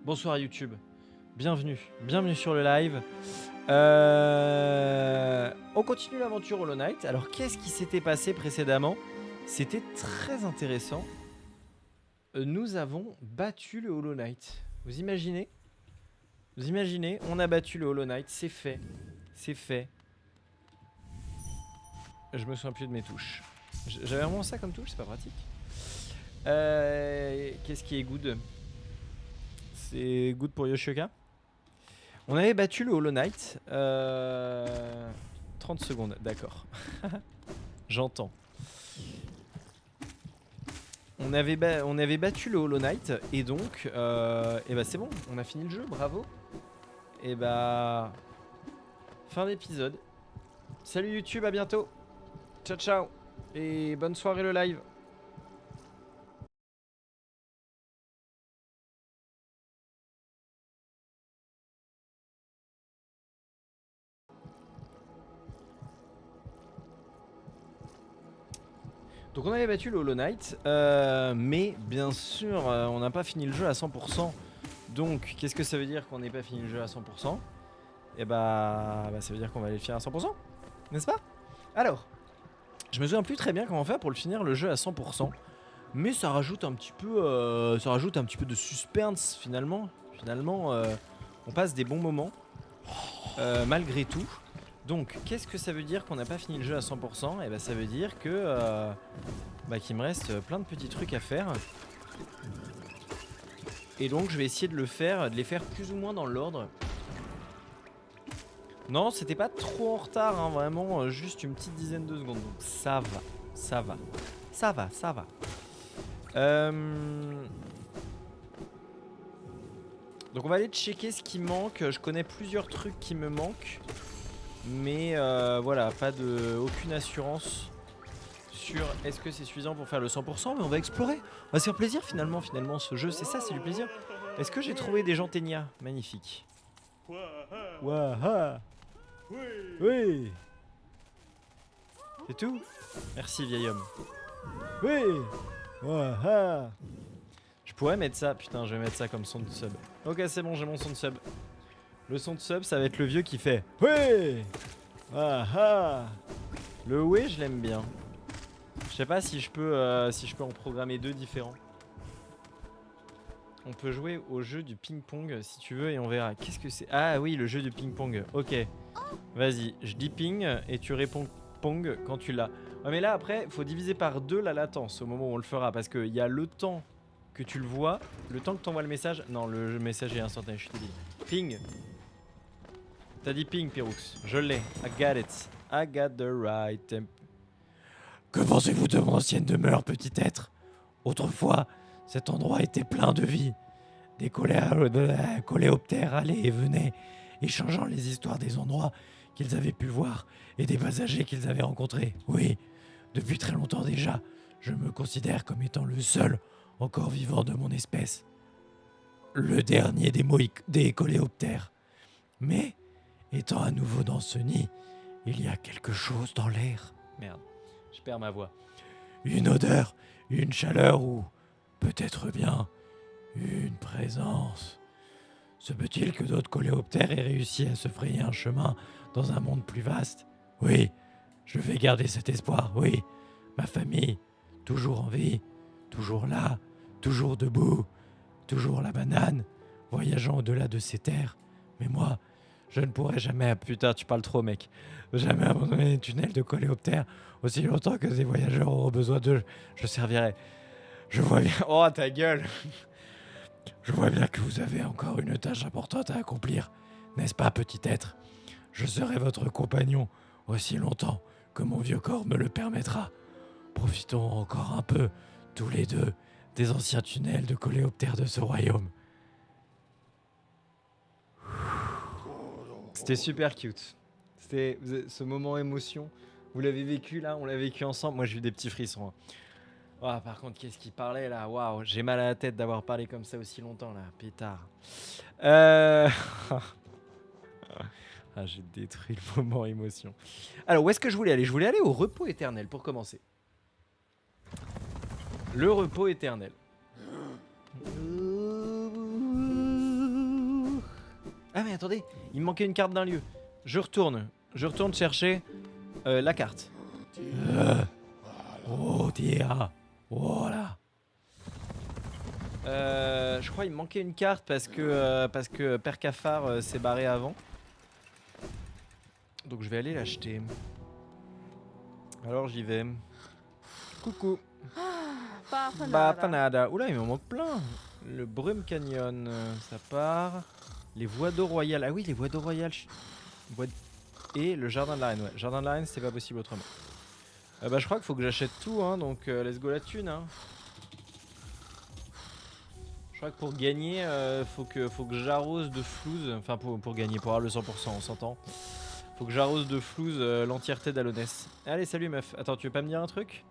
Bonsoir YouTube, bienvenue sur le live. On continue l'aventure Hollow Knight. Alors qu'est-ce qui s'était passé précédemment? C'était très intéressant. Nous avons battu le Hollow Knight. Vous imaginez? On a battu le Hollow Knight, c'est fait. C'est fait. Je me souviens plus de mes touches. J'avais vraiment ça comme touche, c'est pas pratique. Qu'est-ce qui est good? C'est good pour Yoshioka. On avait battu le Hollow Knight. 30 secondes, d'accord. J'entends. On avait battu le Hollow Knight et donc, et bah c'est bon, on a fini le jeu, bravo. Et bah, fin d'épisode. Salut YouTube, à bientôt. Ciao ciao et bonne soirée le live. Donc on avait battu le Hollow Knight, mais bien sûr on n'a pas fini le jeu à 100%. Donc qu'est-ce que ça veut dire qu'on n'ait pas fini le jeu à 100%? Et bah ça veut dire qu'on va aller le finir à 100%, n'est-ce pas? Alors, je me souviens plus très bien comment faire pour le finir le jeu à 100%, mais ça rajoute un petit peu, de suspense finalement. On passe des bons moments malgré tout. Donc, qu'est-ce que ça veut dire qu'on n'a pas fini le jeu à 100%? Et bah ça veut dire que qu'il me reste plein de petits trucs à faire. Et donc je vais essayer de les faire plus ou moins dans l'ordre. Non, c'était pas trop en retard, hein, vraiment, juste une petite dizaine de secondes. Donc ça va. Donc on va aller checker ce qui manque. Je connais plusieurs trucs qui me manquent. Mais voilà, aucune assurance sur est-ce que c'est suffisant pour faire le 100%. Mais on va explorer. On va se faire plaisir finalement ce jeu, c'est ça, c'est du plaisir. Est-ce que j'ai trouvé des gens ténia? Magnifique. Waha. Oui. C'est tout? Merci vieil homme. Oui. Waha. Je pourrais mettre ça, putain, je vais mettre ça comme son de sub. Ok, c'est bon, j'ai mon son de sub. Le son de sub, ça va être le vieux qui fait oui. Waha. Le oui, je l'aime bien. Je sais pas si je peux en programmer deux différents. On peut jouer au jeu du ping-pong si tu veux et on verra. Qu'est-ce que c'est? Ah oui, le jeu du ping-pong. Ok. Vas-y, je dis ping et tu réponds pong quand tu l'as. Ouais, mais là, après, faut diviser par 2 la latence au moment où on le fera. Parce qu'il y a le temps que tu le vois, le temps que tu envoies le message. Non, le message est instantané, je suis débile. Ping. T'as dit ping, Pirux. Je l'ai. I got it. I got the right temp. Que pensez-vous de mon ancienne demeure, petit être? Autrefois, cet endroit était plein de vie. Des coléoptères allaient et venaient, échangeant les histoires des endroits qu'ils avaient pu voir et des passagers qu'ils avaient rencontrés. Oui, depuis très longtemps déjà, je me considère comme étant le seul encore vivant de mon espèce. Le dernier des coléoptères. Mais, étant à nouveau dans ce nid, il y a quelque chose dans l'air. Merde, je perds ma voix. Une odeur, une chaleur ou peut-être bien une présence. Se peut-il que d'autres coléoptères aient réussi à se frayer un chemin dans un monde plus vaste? Oui, je vais garder cet espoir, oui. Ma famille, toujours en vie, toujours là, toujours debout, toujours la banane, voyageant au-delà de ces terres. Mais moi, je ne pourrai jamais... Putain, tu parles trop, mec. Jamais abandonner les tunnels de coléoptères aussi longtemps que ces voyageurs auront besoin d'eux. Je servirai. Je vois bien... Oh, ta gueule. Je vois bien que vous avez encore une tâche importante à accomplir, n'est-ce pas, petit être? Je serai votre compagnon aussi longtemps que mon vieux corps me le permettra. Profitons encore un peu, tous les deux, des anciens tunnels de coléoptères de ce royaume. C'était super cute. C'était ce moment émotion. Vous l'avez vécu là, on l'a vécu ensemble. Moi j'ai eu des petits frissons. Oh, par contre, qu'est-ce qu'il parlait là? Waouh, j'ai mal à la tête d'avoir parlé comme ça aussi longtemps là, pétard. Ah, j'ai détruit le moment émotion. Alors, où est-ce que je voulais aller? Je voulais aller au repos éternel pour commencer. Le repos éternel. attendez, il me manquait une carte d'un lieu. Je retourne chercher la carte. Oh, Théa. Voilà. Je crois qu'il me manquait une carte parce que Père Cafard s'est barré avant. Donc je vais aller l'acheter. Alors j'y vais. Coucou. Bafanada. Oula, il m'en manque plein. Le Brume Canyon, ça part. Les voies d'eau royale. Ah oui, les voies d'eau royale. Et le jardin de la reine. Ouais, jardin de la reine, c'est pas possible autrement. Bah, je crois qu'il faut que j'achète tout, hein, donc let's go la thune. Hein. Je crois que pour gagner, faut que j'arrose de flouze. Enfin, pour gagner, pour avoir le 100%, on s'entend. Faut que j'arrose de flouze l'entièreté d'Alonès. Allez, salut meuf. Attends, tu veux pas me dire un truc?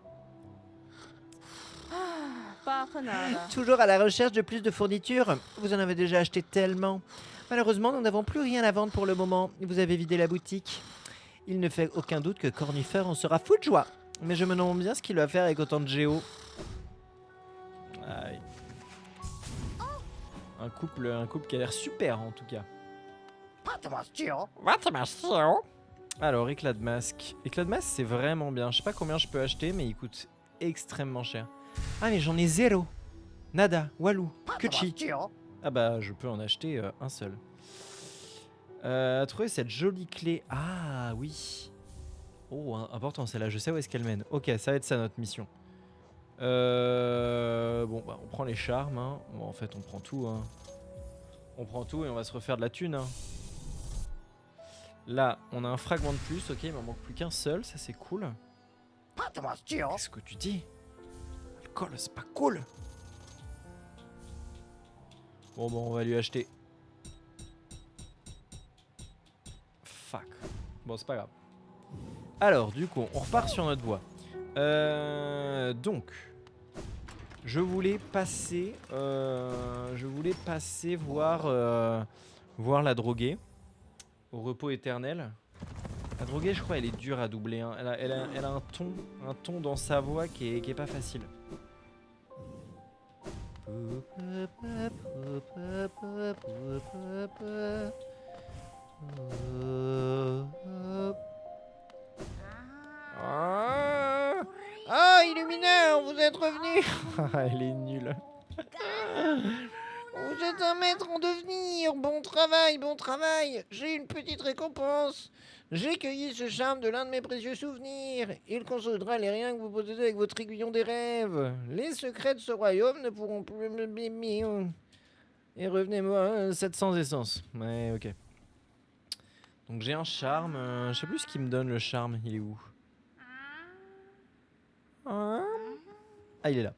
Toujours à la recherche de plus de fournitures. Vous en avez déjà acheté tellement. Malheureusement, nous n'avons plus rien à vendre pour le moment. Vous avez vidé la boutique. Il ne fait aucun doute que Cornifer en sera fou de joie. Mais je me demande bien ce qu'il va faire avec autant de géos. Aïe. Un couple qui a l'air super en tout cas. Alors, éclat de masque. Éclat de masque, c'est vraiment bien. Je sais pas combien je peux acheter, mais il coûte extrêmement cher. Ah, mais j'en ai zéro. Nada, Walou, Kuchi. Ah bah, je peux en acheter un seul. Trouver cette jolie clé. Ah, oui. Oh, important celle-là. Je sais où est-ce qu'elle mène. Ok, ça va être ça notre mission. Bon, bah, on prend les charmes. Hein. Bon, en fait, on prend tout. Hein. On prend tout et on va se refaire de la thune. Hein. Là, on a un fragment de plus. Ok, il m'en manque plus qu'un seul. Ça, c'est cool. Qu'est-ce que tu dis? Alcool, c'est pas cool. Bon, on va lui acheter. Fuck. Bon, c'est pas grave. Alors, du coup, on repart sur notre voie. Donc, je voulais passer voir la droguée au repos éternel. La droguée, je crois, elle est dure à doubler. Hein. Elle a un ton dans sa voix qui est pas facile. Ah, Illuminaire, vous êtes revenu. Elle est nulle. Vous êtes un maître en devenir. Bon travail, bon travail. J'ai une petite récompense. J'ai cueilli ce charme de l'un de mes précieux souvenirs. Il consolera les riens que vous possédez avec votre aiguillon des rêves. Les secrets de ce royaume ne pourront plus me blêmir. Et revenez-moi 700 essences. Ouais, ok. Donc j'ai un charme. Je sais plus ce qui me donne le charme. Il est où? Ah, il est là.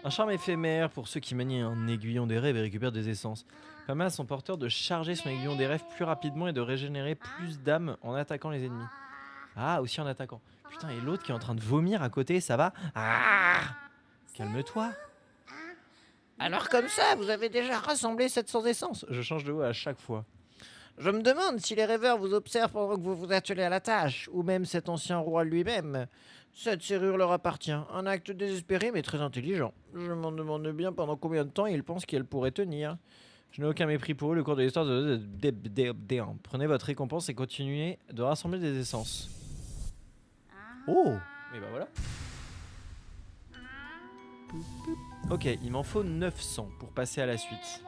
Un charme éphémère pour ceux qui manient un aiguillon des rêves et récupèrent des essences. Permet à son porteur de charger son aiguillon des rêves plus rapidement et de régénérer plus d'âme en attaquant les ennemis. Ah, aussi en attaquant. Putain, et l'autre qui est en train de vomir à côté, ça va? Ah, calme-toi. Alors comme ça, vous avez déjà rassemblé 700 essences. Je change de voix à chaque fois. Je me demande si les rêveurs vous observent pendant que vous vous attelez à la tâche, ou même cet ancien roi lui-même. Cette serrure leur appartient, un acte désespéré mais très intelligent. Je m'en demande bien pendant combien de temps ils pensent qu'elle pourrait tenir. Je n'ai aucun mépris pour eux, le cours de l'histoire de... Prenez votre récompense et continuez de rassembler des essences. Oh! Et bah voilà. Ok, il m'en faut 900 pour passer à la suite.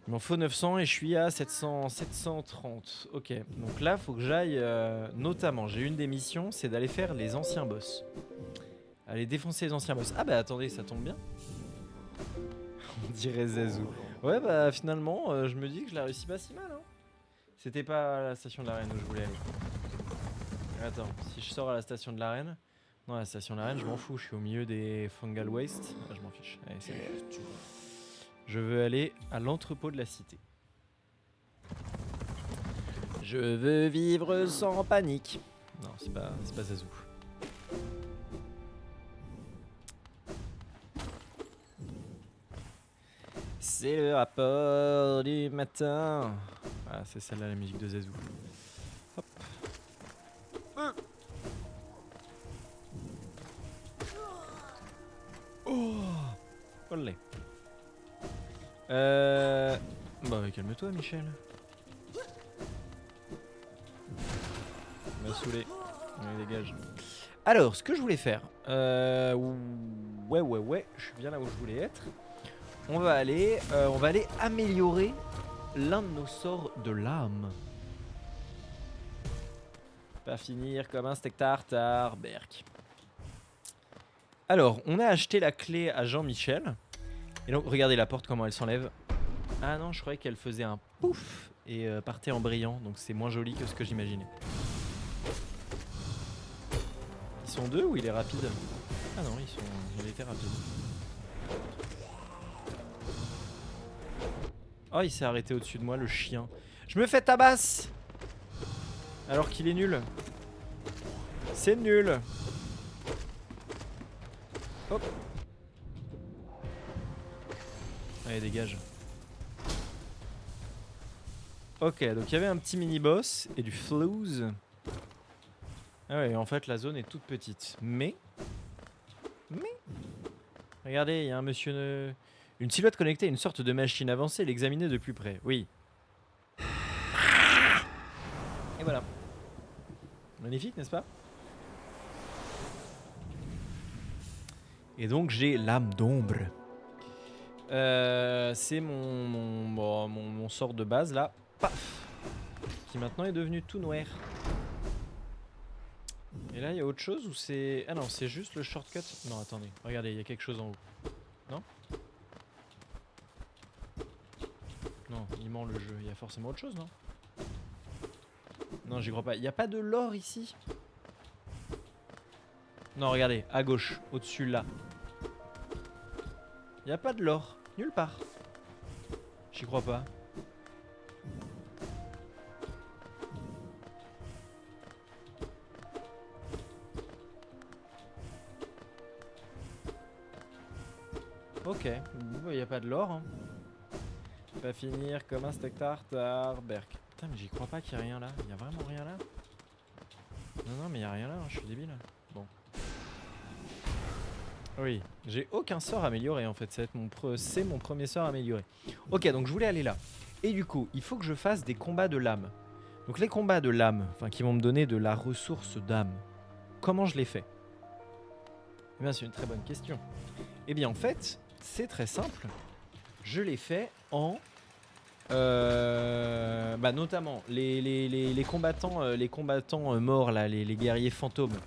Il m'en faut 900 et je suis à 730. Ok, donc là, faut que j'aille... notamment, j'ai une des missions, c'est d'aller faire les anciens boss. Aller défoncer les anciens boss. Ah bah attendez, ça tombe bien. On dirait Zazou. Ouais bah finalement, je me dis que je la réussis pas si mal. Hein. C'était pas à la station de la reine où je voulais aller. Attends, si je sors à la station de la reine... Non, à la station de la reine, je m'en fous, je suis au milieu des Fungal Waste. Ah, je m'en fiche. Allez, c'est bon. Je veux aller à l'entrepôt de la cité. Je veux vivre sans panique. Non, c'est pas Zazou. C'est le rapport du matin. Ah, c'est celle-là la musique de Zazou. Hop. Oh, olé. Bah calme-toi Michel. Il m'a saoulé. Allez, dégage. Alors, ce que je voulais faire... Ouais, je suis bien là où je voulais être. On va aller améliorer l'un de nos sorts de l'âme. Pas finir comme un steak tartare, berk. Alors, on a acheté la clé à Jean-Michel. Et donc, regardez la porte, comment elle s'enlève. Ah non, je croyais qu'elle faisait un pouf et partait en brillant. Donc c'est moins joli que ce que j'imaginais. Ils sont deux ou il est rapide? Ah non, il était rapide. Oh, il s'est arrêté au-dessus de moi, le chien. Je me fais tabasse alors qu'il est nul. C'est nul. Hop. Allez, dégage. Ok, donc il y avait un petit mini-boss et du flouze. Ah ouais, en fait la zone est toute petite. Mais... Regardez, il y a un monsieur... Une silhouette connectée à une sorte de machine avancée, l'examiner de plus près. Oui. Et voilà. Magnifique, n'est-ce pas? Et donc j'ai l'âme d'ombre. C'est mon sort de base là. Paf! Qui maintenant est devenu tout noir. Et là il y a autre chose ou c'est... Ah non, c'est juste le shortcut. Non, attendez, regardez, il y a quelque chose en haut. Non? Non, il ment le jeu, il y a forcément autre chose, non? Non, j'y crois pas. Il n'y a pas de l'or ici? Non, regardez, à gauche, au-dessus là. Il n'y a pas de l'or, nulle part. J'y crois pas. Ok, il n'y a pas de l'or. Hein. Pas finir comme un steak tartare, berk. Putain, mais j'y crois pas qu'il y a rien là. Il y a vraiment rien là? Non, mais il y a rien là, hein. Je suis débile. Bon. Oui, j'ai aucun sort amélioré en fait. C'est mon premier sort amélioré. Ok, donc je voulais aller là. Et du coup, il faut que je fasse des combats de l'âme. Donc les combats de l'âme, enfin qui vont me donner de la ressource d'âme. Comment je les fais? Eh bien, c'est une très bonne question. Eh bien, en fait, c'est très simple. Je les fais en... notamment les combattants morts là, les guerriers fantômes.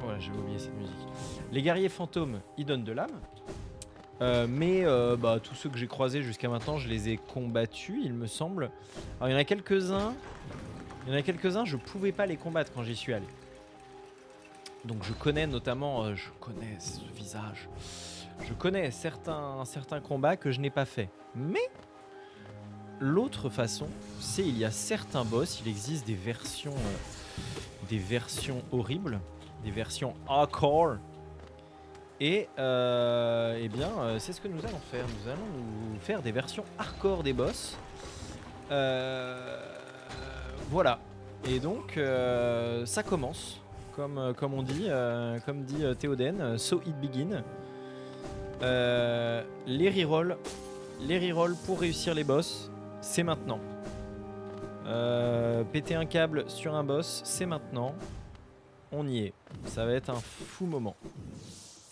Voilà, j'avais oublié cette musique. Les guerriers fantômes, ils donnent de l'âme. Mais tous ceux que j'ai croisés jusqu'à maintenant, je les ai combattus, il me semble. Alors il y en a quelques-uns, je pouvais pas les combattre quand j'y suis allé. Donc je connais notamment, je connais ce visage. Je connais certains combats que je n'ai pas fait. Mais l'autre façon, c'est il y a certains boss, il existe des versions horribles, des versions hardcore. Et c'est ce que nous allons faire. Nous allons nous faire des versions hardcore des boss. Voilà. Et donc ça commence. Comme on dit, comme dit Théoden, so it begin. Les rerolls pour réussir les boss, c'est maintenant. Péter un câble sur un boss, c'est maintenant. On y est. Ça va être un fou moment.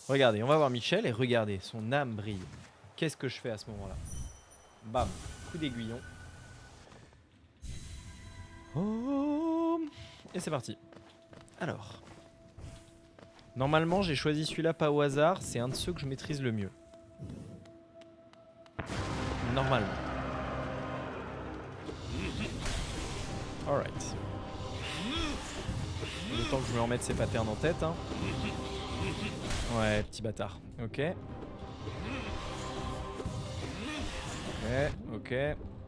Regardez, on va voir Michel et regardez, son âme brille. Qu'est-ce que je fais à ce moment-là? Bam, coup d'aiguillon. Oh, et c'est parti. Alors, normalement j'ai choisi celui-là pas au hasard, c'est un de ceux que je maîtrise le mieux. Normalement. Alright. Le temps que je me remette ces patterns en tête. Hein. Ouais, petit bâtard. Ok.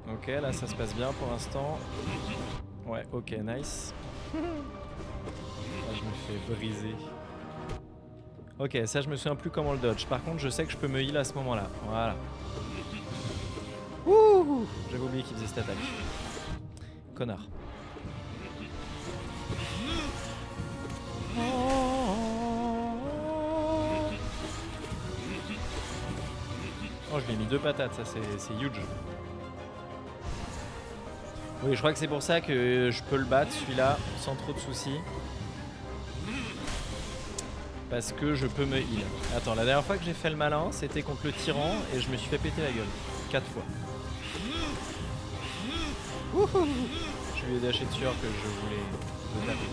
Ok, là ça se passe bien pour l'instant. Ouais, ok, nice. Là, je me fais briser. Ok, ça je me souviens plus comment le dodge. Par contre, je sais que je peux me heal à ce moment-là. Voilà. Wouhou! J'avais oublié qu'il faisait cette attaque. Connard. Oh, je lui ai mis 2 patates, ça c'est huge. Oui, je crois que c'est pour ça que je peux le battre celui-là sans trop de soucis. Parce que je peux me heal. Attends, la dernière fois que j'ai fait le malin, c'était contre le tyran et je me suis fait péter la gueule. 4 fois. Wouhou. Je lui ai dashé dessus alors que je voulais le taper.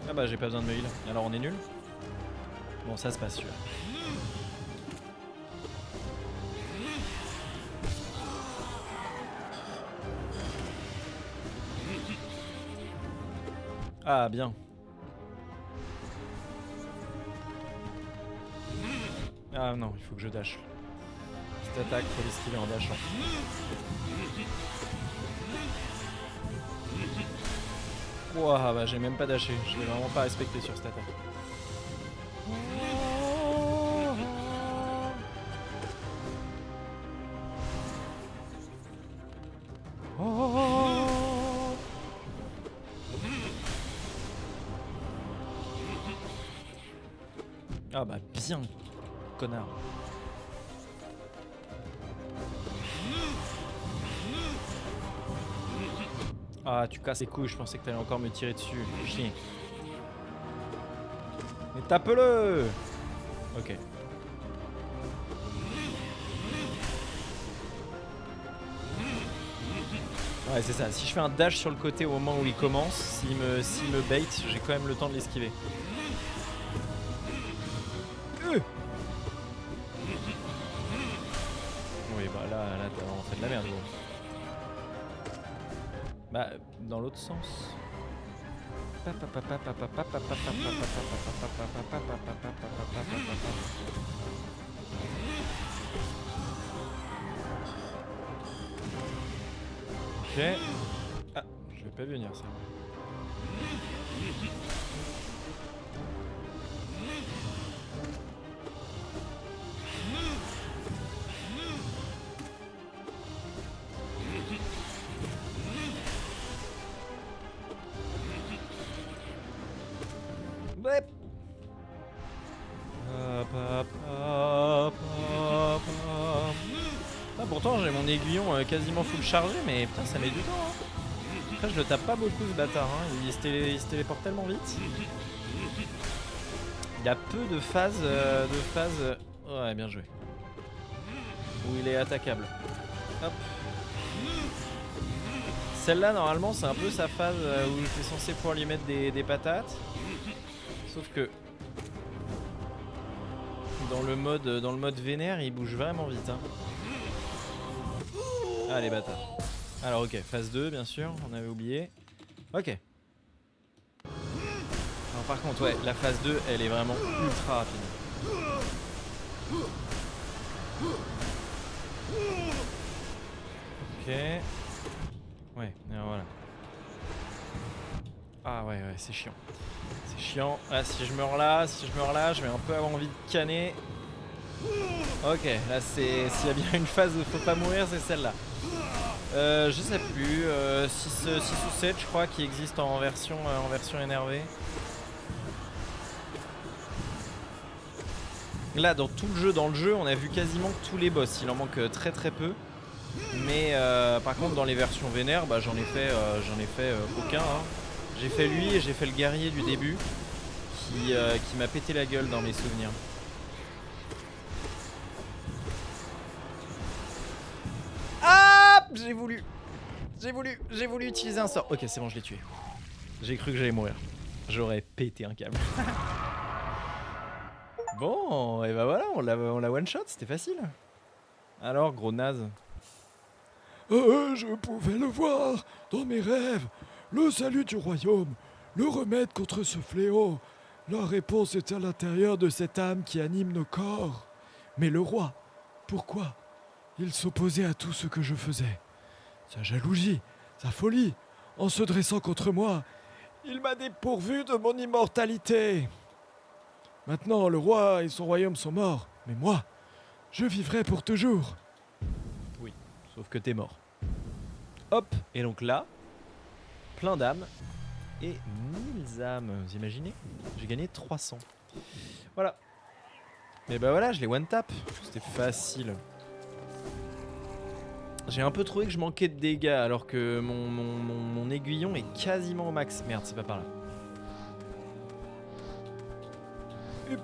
Ah bah j'ai pas besoin de me heal. Alors on est nul. Bon, ça se passe celui-là. Ah bien. Ah non, il faut que je dash. Cette attaque, faut l'esquiver en dashant. Ouah, bah j'ai même pas dashé. Je l'ai vraiment pas respecté sur cette attaque. Ah bah bien, connard. Ah, tu casses les couilles, je pensais que t'allais encore me tirer dessus. Chien. Mais tape-le. Ok. Ouais, c'est ça. Si je fais un dash sur le côté au moment où il commence, s'il me bait, j'ai quand même le temps de l'esquiver. Oui, bah là t'as vraiment fait de la merde, gros. Bah, dans l'autre sens. Ok. Ah, je vais pas venir ça. Ouais. Ah, pourtant j'ai mon aiguillon quasiment full chargé, mais putain ça met du temps. Hein. Après je le tape pas beaucoup ce bâtard, hein. Il se téléporte tellement vite. Il a peu de phases, ouais, bien joué. Où il est attaquable. Hop. Celle-là normalement c'est un peu sa phase où t'es censé pouvoir lui mettre des patates. Sauf que dans le mode vénère il bouge vraiment vite. Hein. Ah les bâtards. Alors ok, phase 2 bien sûr, on avait oublié. Ok. Alors, par contre ouais, la phase 2 elle est vraiment ultra rapide. Ok. Ouais, voilà. Ah ouais, c'est chiant. C'est chiant. Ah, si je meurs là, je vais un peu avoir envie de canner. Ok, là c'est... S'il y a bien une phase où faut pas mourir, c'est celle-là. Je sais plus, 6 ou 7 je crois qui existent en version énervée. Là dans tout le jeu, on a vu quasiment tous les boss, il en manque très très peu. Mais par contre dans les versions vénères, bah, j'en ai fait aucun. Hein. J'ai fait lui et j'ai fait le guerrier du début qui m'a pété la gueule dans mes souvenirs. Ah, j'ai voulu utiliser un sort. Ok, c'est bon, je l'ai tué. J'ai cru que j'allais mourir. J'aurais pété un câble. Bon, et bah voilà, on l'a one shot, c'était facile. Alors, gros naze. Je pouvais le voir dans mes rêves. Le salut du royaume, le remède contre ce fléau. La réponse est à l'intérieur de cette âme qui anime nos corps. Mais le roi, pourquoi? Il s'opposait à tout ce que je faisais. Sa jalousie, sa folie, en se dressant contre moi, il m'a dépourvu de mon immortalité. Maintenant, le roi et son royaume sont morts, mais moi, je vivrai pour toujours. Oui, sauf que t'es mort. Hop, et donc là, plein d'âmes et 1000 âmes. Vous imaginez? J'ai gagné 300. Voilà. Et bah voilà, je les one tap. C'était facile. J'ai un peu trouvé que je manquais de dégâts alors que mon aiguillon est quasiment au max. Merde, c'est pas par là. Hup.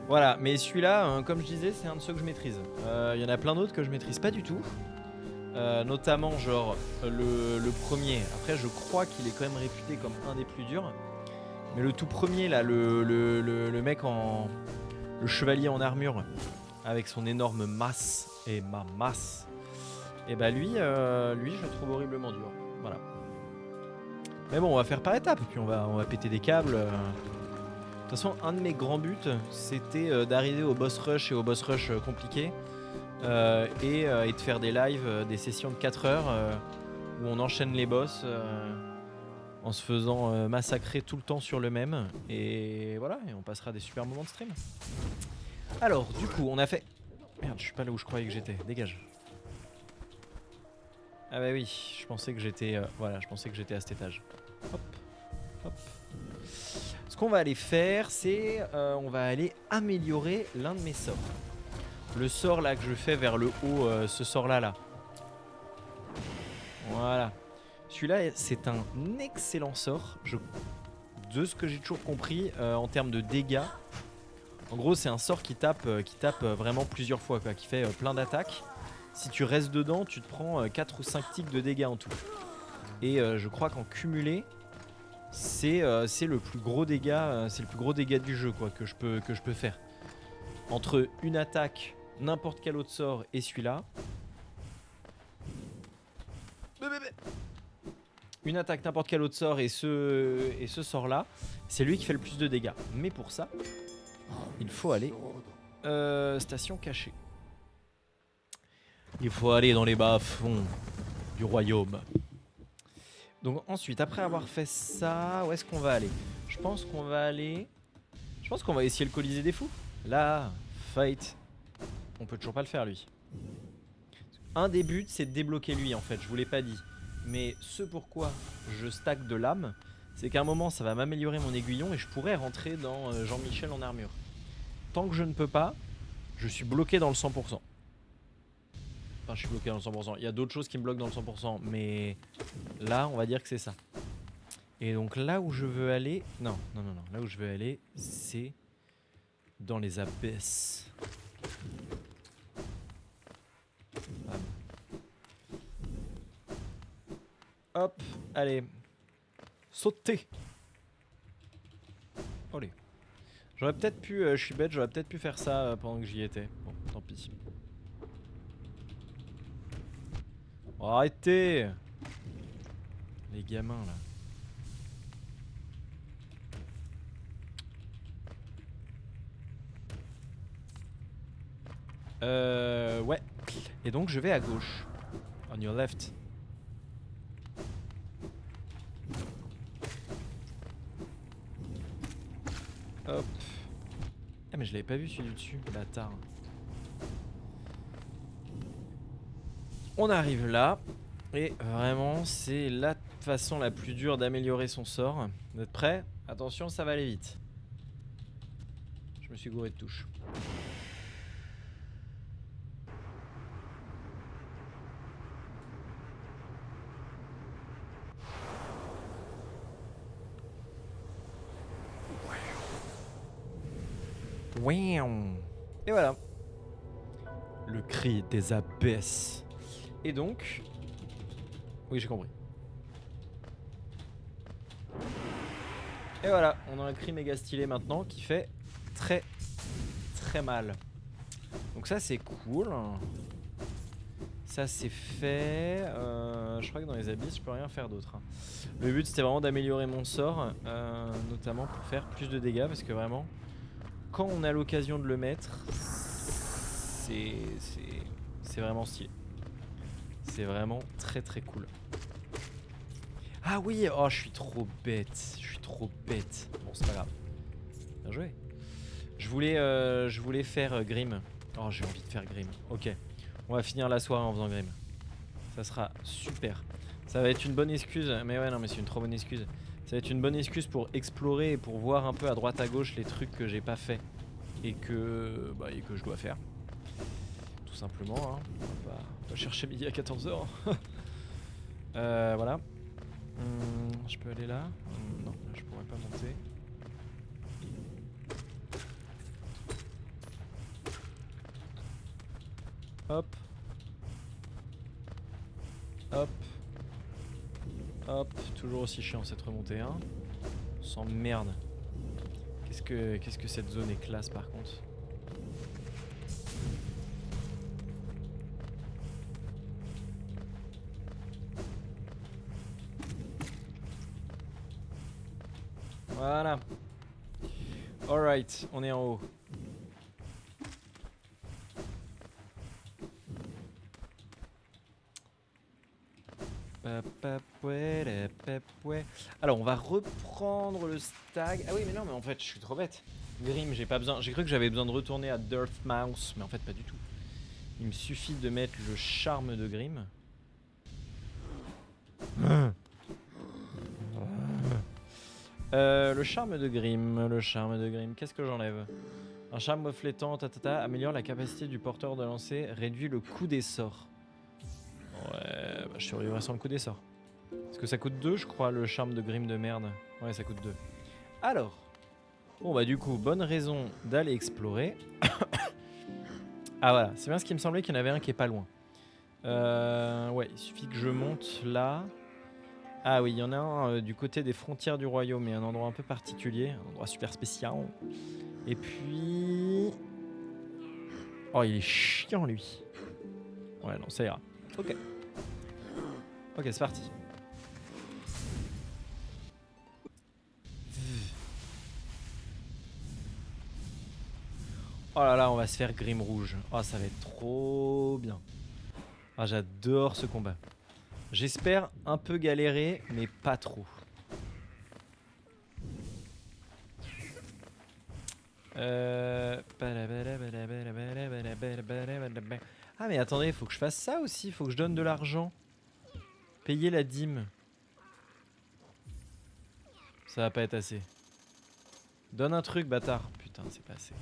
Voilà, mais celui-là, comme je disais, c'est un de ceux que je maîtrise. Y en a plein d'autres que je maîtrise pas du tout. Notamment genre le premier. Après, je crois qu'il est quand même réputé comme un des plus durs. Mais le tout premier, là, le mec en... Le chevalier en armure, avec son énorme masse, et ma masse, et bah lui, je le trouve horriblement dur. Voilà. Mais bon, on va faire par étapes, puis on va péter des câbles. De toute façon, un de mes grands buts, c'était d'arriver au boss rush et au boss rush compliqué. Et de faire des lives, des sessions de 4 heures où on enchaîne les boss en se faisant massacrer tout le temps sur le même. Et voilà, et on passera des super moments de stream. Alors, du coup, on a fait... Merde, je suis pas là où je croyais que j'étais. Dégage. Ah bah oui, je pensais que j'étais... voilà, je pensais que j'étais à cet étage. Hop, hop. Ce qu'on va aller faire, c'est... on va aller améliorer l'un de mes sorts. Le sort là que je fais vers le haut, ce sort là. Voilà. Celui-là, c'est un excellent sort, de ce que j'ai toujours compris, en termes de dégâts. En gros, c'est un sort qui tape vraiment plusieurs fois, quoi, qui fait plein d'attaques. Si tu restes dedans, tu te prends 4 ou 5 ticks de dégâts en tout. Et je crois qu'en cumulé, c'est le plus gros dégât, du jeu, quoi, que je peux faire. Entre une attaque, n'importe quel autre sort et celui-là. Une attaque, n'importe quel autre sort et ce sort-là, c'est lui qui fait le plus de dégâts. Mais pour ça, il faut aller... station cachée. Il faut aller dans les bas-fonds du royaume. Donc ensuite, après avoir fait ça, où est-ce qu'on va aller? Je pense qu'on va essayer le Colisée des Fous. Là, fight. On peut toujours pas le faire, lui. Un des buts, c'est de débloquer lui, en fait. Je vous l'ai pas dit. Mais ce pourquoi je stack de l'âme, c'est qu'à un moment, ça va m'améliorer mon aiguillon et je pourrais rentrer dans Jean-Michel en armure. Tant que je ne peux pas, je suis bloqué dans le 100%. Enfin, je suis bloqué dans le 100%. Il y a d'autres choses qui me bloquent dans le 100%, mais là, on va dire que c'est ça. Et donc là où je veux aller... Non. Là où je veux aller, c'est dans les abysses. Bam. Hop, allez. Sauter. Allez. J'aurais peut-être pu... je suis bête, j'aurais peut-être pu faire ça pendant que j'y étais. Bon, tant pis. Oh, arrêtez! Les gamins, là. Ouais. Et donc, je vais à gauche. On your left. Hop. Ah mais je l'avais pas vu celui du dessus, bâtard. On arrive là. Et vraiment c'est la façon la plus dure d'améliorer son sort. Vous êtes prêts? Attention, ça va aller vite. Je me suis gouré de touche. Et voilà. Le cri des abysses. Et donc... Oui, j'ai compris. Et voilà, on a un cri méga stylé maintenant qui fait très très mal. Donc ça c'est cool. Ça c'est fait. Je crois que dans les abysses je peux rien faire d'autre. Le but c'était vraiment d'améliorer mon sort, notamment pour faire plus de dégâts parce que vraiment... Quand on a l'occasion de le mettre, c'est vraiment stylé. C'est vraiment très très cool. Ah oui, oh je suis trop bête. Bon c'est pas grave. Bien joué. Je voulais faire Grim. Oh j'ai envie de faire Grim. Ok. On va finir la soirée en faisant Grim. Ça sera super. Ça va être une bonne excuse. Mais ouais non mais c'est une trop bonne excuse. Ça va être une bonne excuse pour explorer et pour voir un peu à droite à gauche les trucs que j'ai pas fait et que je dois faire. Tout simplement, hein. On va pas chercher midi à 14h. Voilà. Je peux aller là? Non, là je pourrais pas monter. Hop. Hop. Hop. Toujours aussi chiant cette remontée, hein. On s'emmerde. Qu'est-ce que cette zone est classe par contre. Voilà. Alright, on est en haut. Alors on va reprendre le stag. Ah oui mais non mais en fait je suis trop bête. Grim j'ai pas besoin. J'ai cru que j'avais besoin de retourner à Dirtmouth mais en fait pas du tout. Il me suffit de mettre le charme de Grim. Le charme de Grim, qu'est-ce que j'enlève? Un charme reflétant, améliore la capacité du porteur de lancer, réduit le coût des sorts. Ouais, bah je survivrai sans le coup des sorts. Parce que ça coûte 2 je crois le charme de Grim de merde. Ouais ça coûte 2. Alors, bon bah du coup, bonne raison d'aller explorer. Ah voilà, c'est bien ce qui me semblait qu'il y en avait un qui est pas loin. Ouais, il suffit que je monte là. Ah oui, il y en a un du côté des frontières du royaume, mais un endroit un peu particulier, un endroit super spécial. Et puis... Oh il est chiant lui. Ouais non ça ira. Ok. Ok c'est parti. Oh là là, on va se faire Grim rouge. Oh, ça va être trop bien. Ah, j'adore ce combat. J'espère un peu galérer, mais pas trop. Ah, mais attendez, il faut que je fasse ça aussi. Il faut que je donne de l'argent. Payer la dîme. Ça va pas être assez. Donne un truc, bâtard. Putain, c'est pas assez.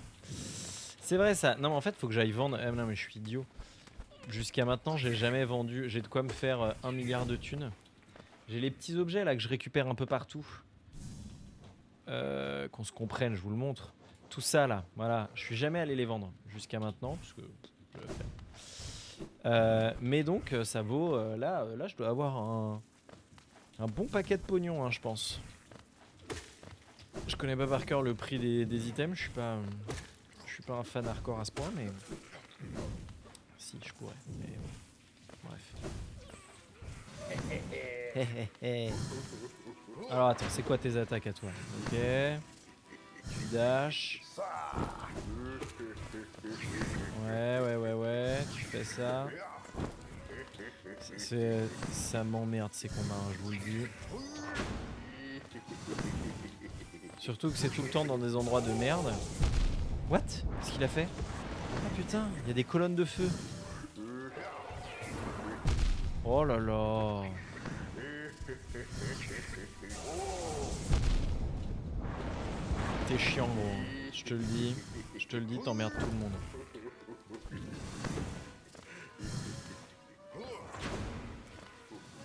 C'est vrai ça. Non mais en fait faut que j'aille vendre. Non mais je suis idiot. Jusqu'à maintenant j'ai jamais vendu. J'ai de quoi me faire 1 milliard de thunes. J'ai les petits objets là que je récupère un peu partout. Qu'on se comprenne, je vous le montre. Tout ça là, voilà. Je suis jamais allé les vendre jusqu'à maintenant. Parce que je vais le faire. Mais donc ça vaut. Là je dois avoir un bon paquet de pognon hein, je pense. Je connais pas par cœur le prix des items. Je suis pas un fan hardcore à ce point, mais si je pourrais. Mais bref. Alors attends, c'est quoi tes attaques à toi? Ok. Tu dash. Ouais. Tu fais ça. Ça m'emmerde ces combats, hein, je vous le dis. Surtout que c'est tout le temps dans des endroits de merde. What? Qu'est-ce qu'il a fait? Ah putain, il y a des colonnes de feu. Oh là là. T'es chiant gros. Je te le dis, t'emmerdes tout le monde.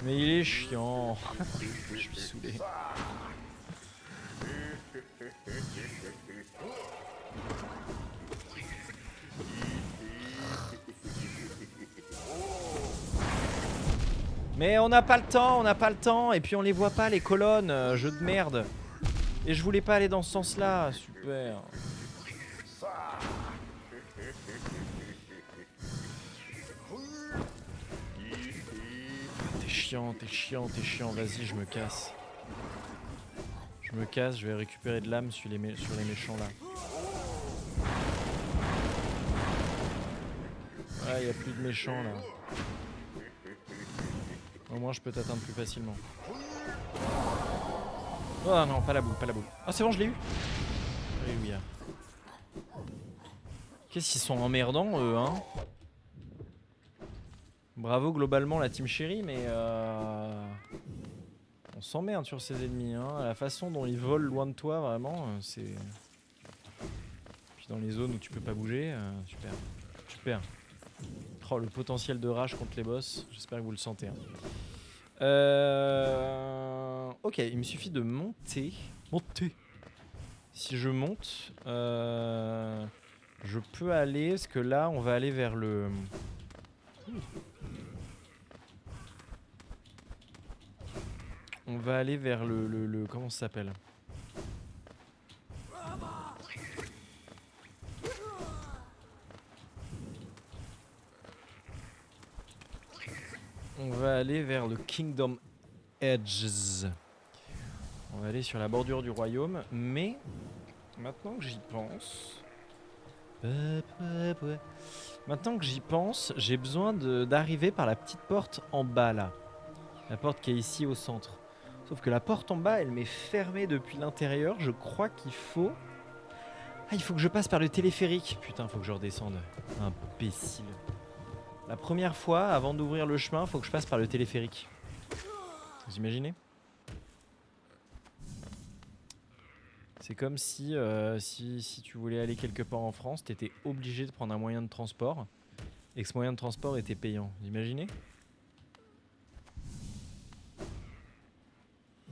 Mais il est chiant. Je suis saoulé. Mais on n'a pas le temps, et puis on les voit pas les colonnes, jeu de merde. Et je voulais pas aller dans ce sens-là, super. T'es chiant, vas-y je me casse. Je vais récupérer de l'âme sur les méchants là. Ouais, y a plus de méchants là. Au moins je peux t'atteindre plus facilement. Oh non, pas la boule. Ah c'est bon, je l'ai eu. Oui. Qu'est-ce qu'ils sont emmerdants eux, hein. Bravo globalement la team chérie, mais on s'emmerde sur ses ennemis. Hein. La façon dont ils volent loin de toi, vraiment, c'est... Puis dans les zones où tu peux pas bouger, super. Super. Oh, le potentiel de rage contre les boss, j'espère que vous le sentez. Hein. Ok, il me suffit de monter. Monter. Si je monte, je peux aller, parce que là, on va aller vers le... On va aller vers le comment ça s'appelle? On va aller vers le Kingdom Edges. On va aller sur la bordure du royaume, mais maintenant que j'y pense... Maintenant que j'y pense, j'ai besoin d'arriver par la petite porte en bas là. La porte qui est ici au centre. Sauf que la porte en bas, elle m'est fermée depuis l'intérieur. Je crois qu'il faut... Ah, il faut que je passe par le téléphérique. Putain, faut que je redescende. Imbécile. La première fois, avant d'ouvrir le chemin, faut que je passe par le téléphérique. Vous imaginez ? C'est comme si, si tu voulais aller quelque part en France, t'étais obligé de prendre un moyen de transport et que ce moyen de transport était payant. Vous imaginez ?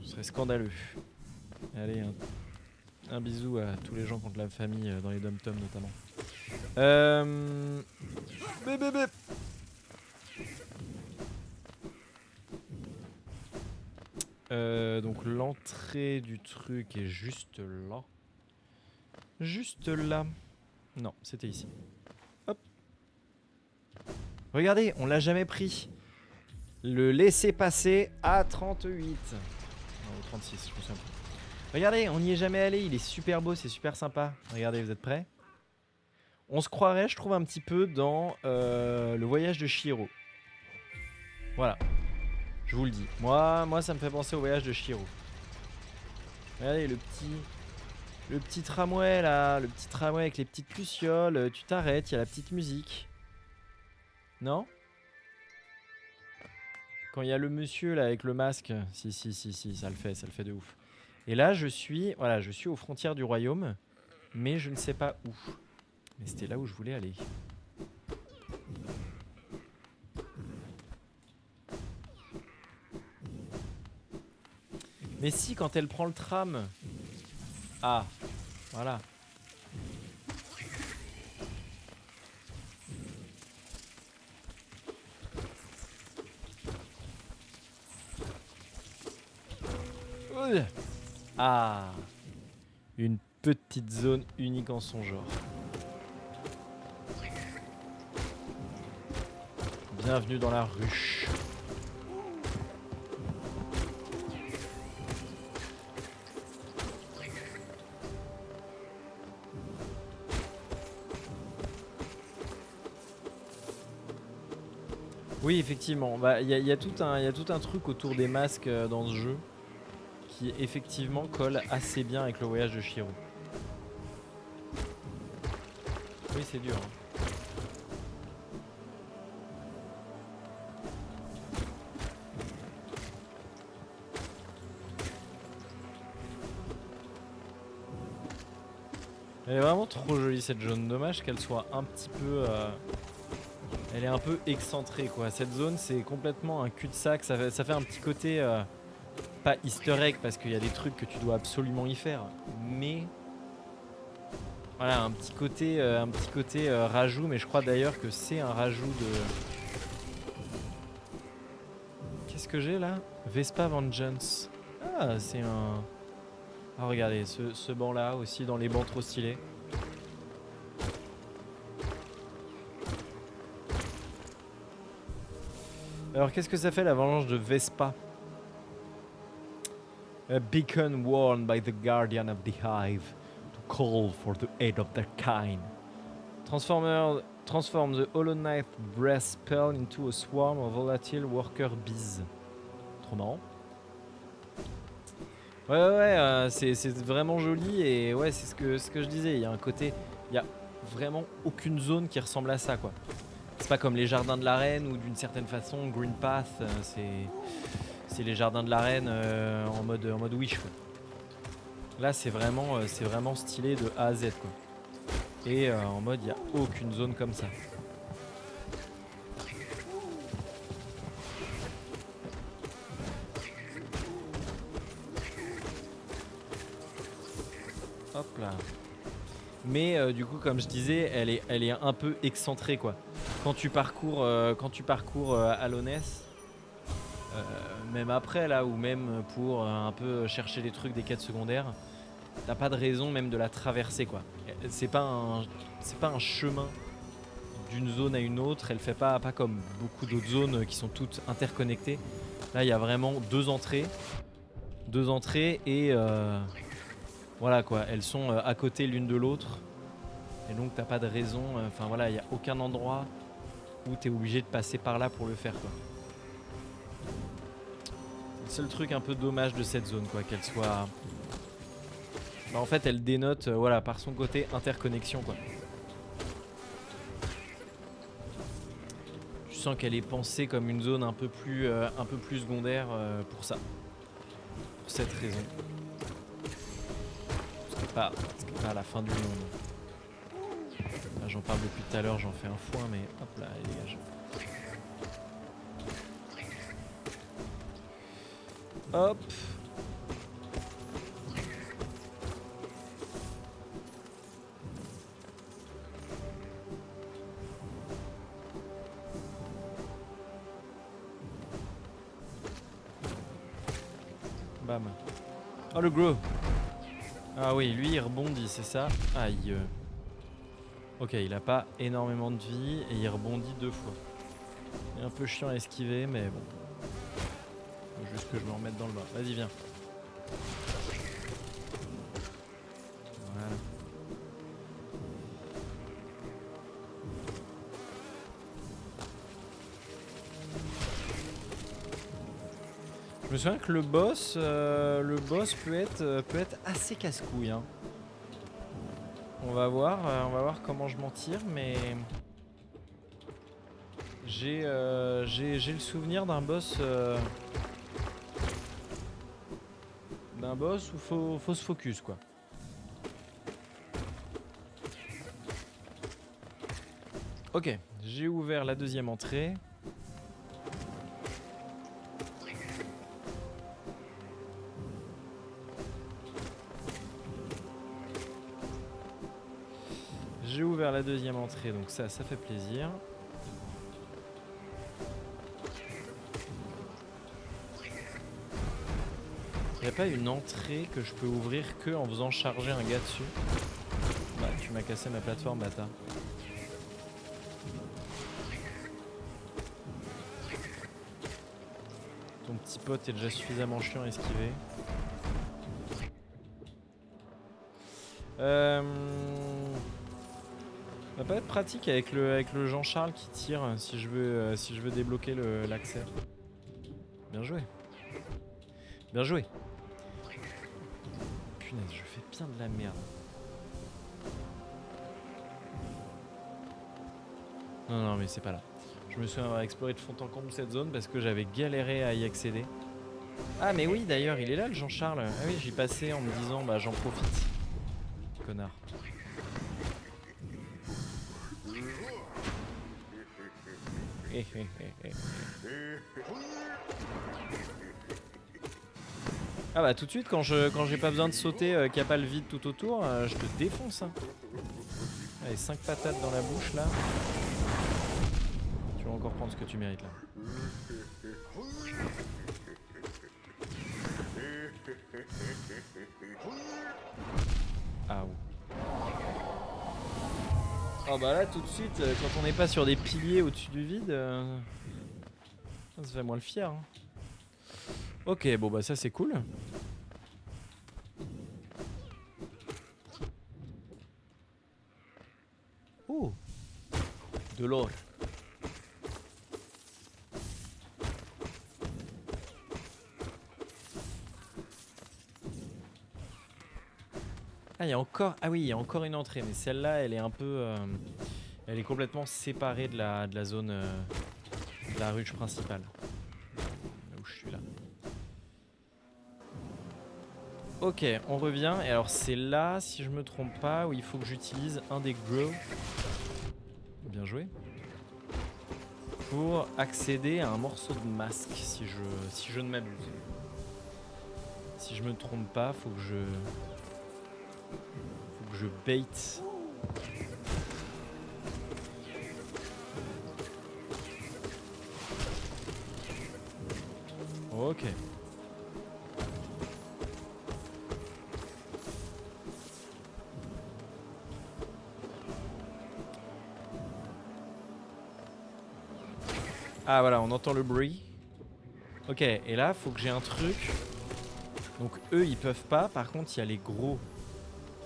Ce serait scandaleux. Allez, un bisou à tous les gens qui ont de la famille dans les dom-toms notamment. Bébé. Donc l'entrée du truc est juste là. Juste là. Non, c'était ici. Hop. Regardez, on l'a jamais pris. Le laisser-passer à 38. Non, 36, je me souviens plus. Regardez, on n'y est jamais allé, il est super beau, c'est super sympa. Regardez, vous êtes prêts ? On se croirait, je trouve, un petit peu dans le voyage de Chihiro. Voilà. Je vous le dis. Moi, ça me fait penser au voyage de Chihiro. Regardez, le petit tramway, là. Le petit tramway avec les petites lucioles. Tu t'arrêtes, il y a la petite musique. Non ? Quand il y a le monsieur, là, avec le masque. Si, ça le fait de ouf. Et là, je suis aux frontières du royaume. Mais je ne sais pas où. Mais c'était là où je voulais aller. Mais si, quand elle prend le tram... Ah, voilà. Ah, une petite zone unique en son genre. Bienvenue dans la ruche. Oui, effectivement. Bah, y a tout un truc autour des masques dans ce jeu qui effectivement colle assez bien avec le voyage de Chihiro. Oui, c'est dur. Hein. Elle est vraiment trop jolie cette zone. Dommage qu'elle soit un petit peu... Elle est un peu excentrée quoi. Cette zone c'est complètement un cul-de-sac. Ça fait un petit côté... pas easter egg parce qu'il y a des trucs que tu dois absolument y faire. Mais... Voilà, un petit côté rajout. Mais je crois d'ailleurs que c'est un rajout de... Qu'est-ce que j'ai là ? Vespa Vengeance. Ah, c'est un... Ah, regardez, ce banc là aussi dans les bancs trop stylés. Alors qu'est-ce que ça fait la vengeance de Vespa? A beacon worn by the guardian of the hive to call for the aid of their kind. Transform the Hollow Knight breath spell into a swarm of volatile worker bees. Trop marrant. Ouais, c'est vraiment joli et ouais, c'est ce que je disais. Il y a un côté, il y a vraiment aucune zone qui ressemble à ça quoi. C'est pas comme les jardins de la reine ou d'une certaine façon Green Path, c'est les jardins de la reine en mode Wish quoi. Là c'est vraiment stylé de A à Z quoi. Et en mode il n'y a aucune zone comme ça. Hop là. Mais du coup comme je disais elle est un peu excentrée quoi. Quand tu parcours Alonès, même après là ou même pour un peu chercher des trucs des quêtes secondaires, t'as pas de raison même de la traverser quoi. C'est pas un chemin d'une zone à une autre, elle fait pas comme beaucoup d'autres zones qui sont toutes interconnectées. Là il y a vraiment deux entrées et voilà quoi, elles sont à côté l'une de l'autre. Et donc t'as pas de raison, enfin voilà, il y a aucun endroit où t'es obligé de passer par là pour le faire quoi. C'est le seul truc un peu dommage de cette zone quoi, qu'elle soit... Bah, en fait elle dénote voilà, par son côté interconnexion quoi. Tu sens qu'elle est pensée comme une zone un peu plus secondaire pour ça. Pour cette raison. Ce qui n'est pas à la fin du monde. Là, j'en parle depuis tout à l'heure, j'en fais un foin, mais hop là, elle dégage. Hop. Bam. Oh le gros. Ah oui, lui il rebondit, c'est ça. Aïe. Ok, il a pas énormément de vie et il rebondit 2 fois. Il est un peu chiant à esquiver, mais bon. Faut juste que je me remette dans le bas. Vas-y, viens. Voilà. Je me souviens que le boss peut être assez casse-couille. Hein. On va voir comment je m'en tire, mais j'ai le souvenir d'un boss où faut se focus quoi. Ok, j'ai ouvert la deuxième entrée. J'ai ouvert la deuxième entrée, donc ça fait plaisir. Il n'y a pas une entrée que je peux ouvrir que en faisant charger un gars dessus? Bah, tu m'as cassé ma plateforme, bâtard. Ton petit pote est déjà suffisamment chiant à esquiver. Ça va pas être pratique avec le Jean-Charles qui tire si je veux débloquer l'accès. Bien joué. Bien joué. Punaise, je fais bien de la merde. Non, mais c'est pas là. Je me souviens avoir exploré de fond en comble cette zone parce que j'avais galéré à y accéder. Ah mais oui, d'ailleurs, il est là le Jean-Charles. Ah oui, j'y passais en me disant, bah j'en profite. Connard. Ah bah tout de suite quand j'ai pas besoin de sauter, qu'il n'y a pas le vide tout autour, je te défonce hein. Allez, 5 patates dans la bouche là. Tu vas encore prendre ce que tu mérites là. Ah ouais. Oh bah là tout de suite, quand on n'est pas sur des piliers au-dessus du vide, ça fait moins le fier. Hein. Ok, bon bah ça c'est cool. Oh, de l'or. Ah, il y a encore... Ah oui, il y a encore une entrée, mais celle-là, elle est un peu... elle est complètement séparée de la zone... de la ruche principale. Là où je suis là. Ok, on revient. Et alors c'est là, si je me trompe pas, où il faut que j'utilise un des grow. Bien joué. Pour accéder à un morceau de masque, si je ne m'abuse. Si je me trompe pas, faut que je bait. Ok. Ah voilà, on entend le bruit. Ok, et là, faut que j'ai un truc. Donc eux, ils peuvent pas. Par contre, il y a les gros.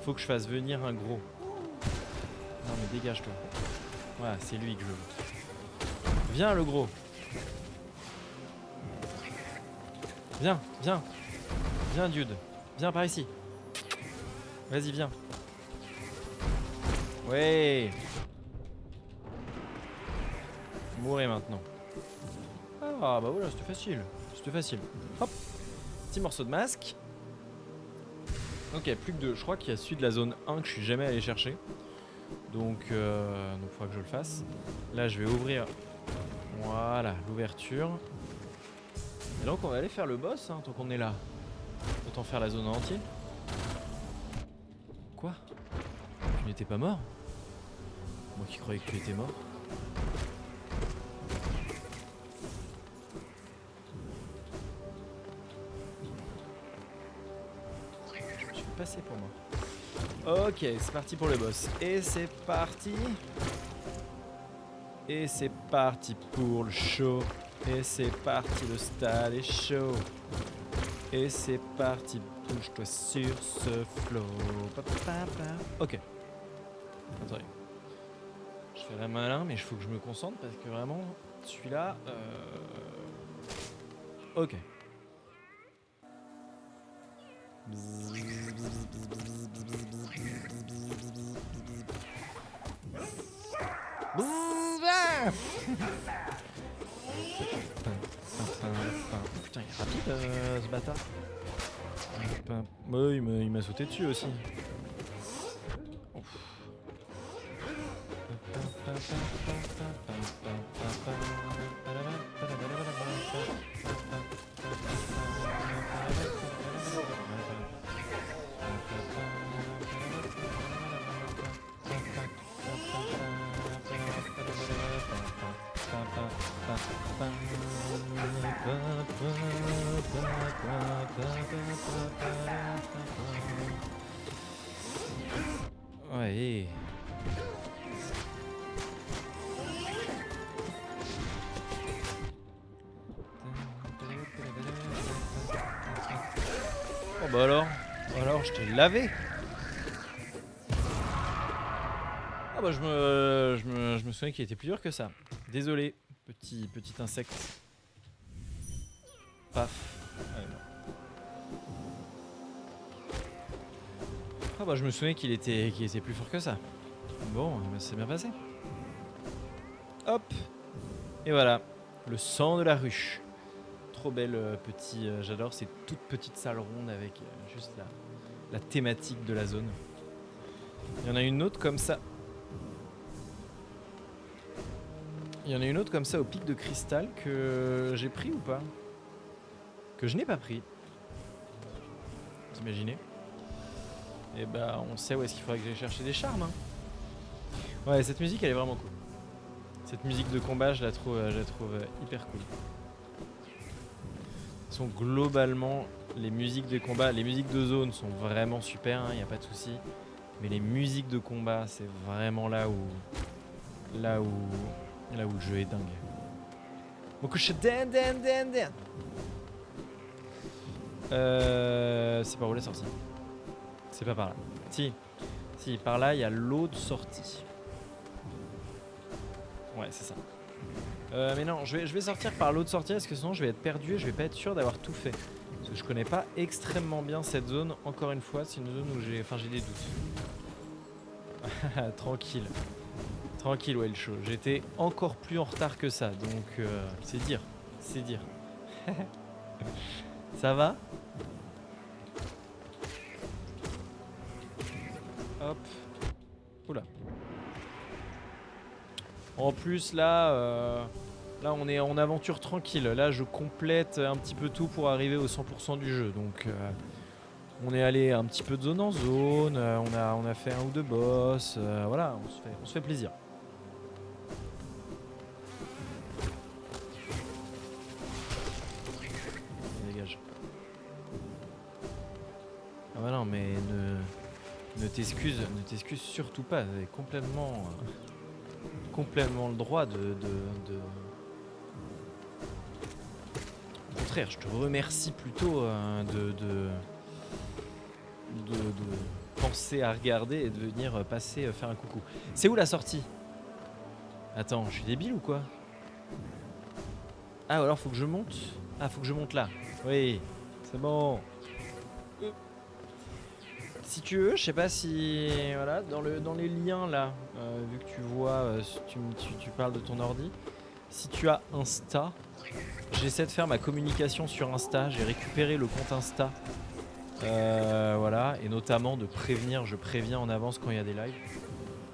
Faut que je fasse venir un gros. Non mais dégage-toi. Voilà, c'est lui que je veux. Viens le gros. Viens, viens. Viens dude. Viens par ici. Vas-y, viens. Ouais. Mourez maintenant. Ah bah voilà, c'était facile. C'était facile. Hop. Petit morceau de masque. Ok, plus que deux. Je crois qu'il y a celui de la zone 1 que je suis jamais allé chercher. Donc faudra que je le fasse. Là, je vais ouvrir. Voilà, l'ouverture. Et donc, on va aller faire le boss, hein, tant qu'on est là. Autant faire la zone en entier. Quoi? Tu n'étais pas mort? Moi qui croyais que tu étais mort. Je me suis passé pour moi. Ok, c'est parti pour le boss. Et c'est parti. Et c'est parti pour le show. Et c'est parti, le stade est chaud. Et c'est parti, bouge-toi sur ce flow. Ok. Attendez. Je fais la malin, mais il faut que je me concentre parce que vraiment, celui-là... Ok. Putain, il est rapide ce bâtard. Ouais, il m'a sauté dessus aussi. Ouf. Ouais. Oh bah alors je t'ai lavé. Ah bah je me souviens qu'il était plus dur que ça. Désolé, petit insecte. Paf. Allez, ah bah je me souviens qu'il était plus fort que ça. Bon, c'est bien passé. Hop. Et voilà, le sang de la ruche. Trop belle petit, j'adore ces toutes petites salles rondes avec juste la thématique de la zone. Il y en a une autre comme ça. Il y en a une autre comme ça au pic de cristal que j'ai pris ou pas? Que je n'ai pas pris. Vous imaginez? Et bah on sait où est-ce qu'il faudrait que j'aille chercher des charmes. Hein. Ouais, cette musique elle est vraiment cool. Cette musique de combat je la trouve hyper cool. Sont globalement les musiques de combat, les musiques de zone sont vraiment super, il n'y a pas de souci. Mais les musiques de combat, c'est vraiment là où le jeu est dingue. C'est par où la sortie? C'est pas par là. Si, par là il y a l'autre sortie. Ouais, c'est ça. Mais non, je vais sortir par l'autre sortie parce que sinon je vais être perdu et je vais pas être sûr d'avoir tout fait. Parce que je connais pas extrêmement bien cette zone. Encore une fois, c'est une zone où j'ai des doutes. Tranquille, ouais, le show. J'étais encore plus en retard que ça, donc c'est dire. Ça va? Oula. En plus là, là on est en aventure tranquille. Là je complète un petit peu tout pour arriver au 100% du jeu. Donc on est allé un petit peu de zone en zone. On a fait un ou deux boss. Voilà, on se fait plaisir. Dégage. Ah bah non mais ne t'excuse surtout pas. Vous avez complètement le droit de... Au contraire, je te remercie plutôt de penser à regarder et de venir passer faire un coucou. C'est où la sortie? Attends, je suis débile ou quoi? Ah, alors faut que je monte? Ah, faut que je monte là. Oui, c'est bon. Si tu veux, je sais pas si... Voilà, dans les liens là, vu que tu vois, tu parles de ton ordi, si tu as Insta, j'essaie de faire ma communication sur Insta, j'ai récupéré le compte Insta. Voilà, et notamment de prévenir, je préviens en avance quand il y a des lives.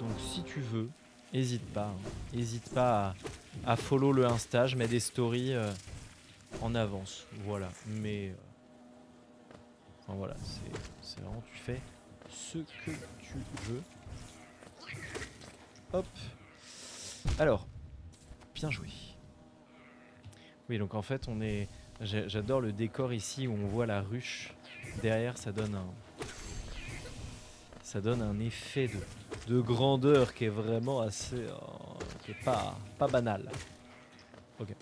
Donc si tu veux, hésite pas, hésite pas à follow le Insta, je mets des stories en avance, voilà. Mais enfin voilà, c'est vraiment, tu fais ce que tu veux. Hop. Alors, bien joué. Oui, donc en fait, j'adore le décor ici où on voit la ruche. Derrière, ça donne un effet de grandeur qui est vraiment assez... qui est pas banal. Ok.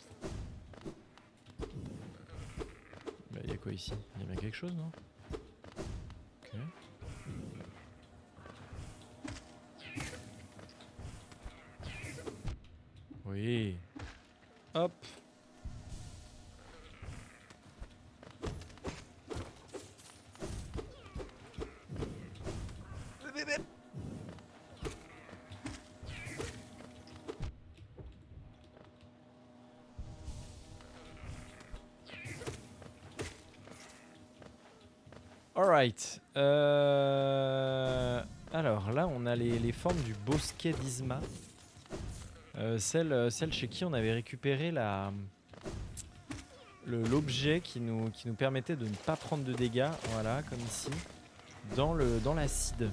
Il y a quoi ici? Il y a bien quelque chose, non? Ok. Oui. Hop. Alright. Alors là, on a les formes du bosquet d'Isma. Celle chez qui on avait récupéré l'objet qui nous permettait de ne pas prendre de dégâts. Voilà, comme ici. Dans l'acide.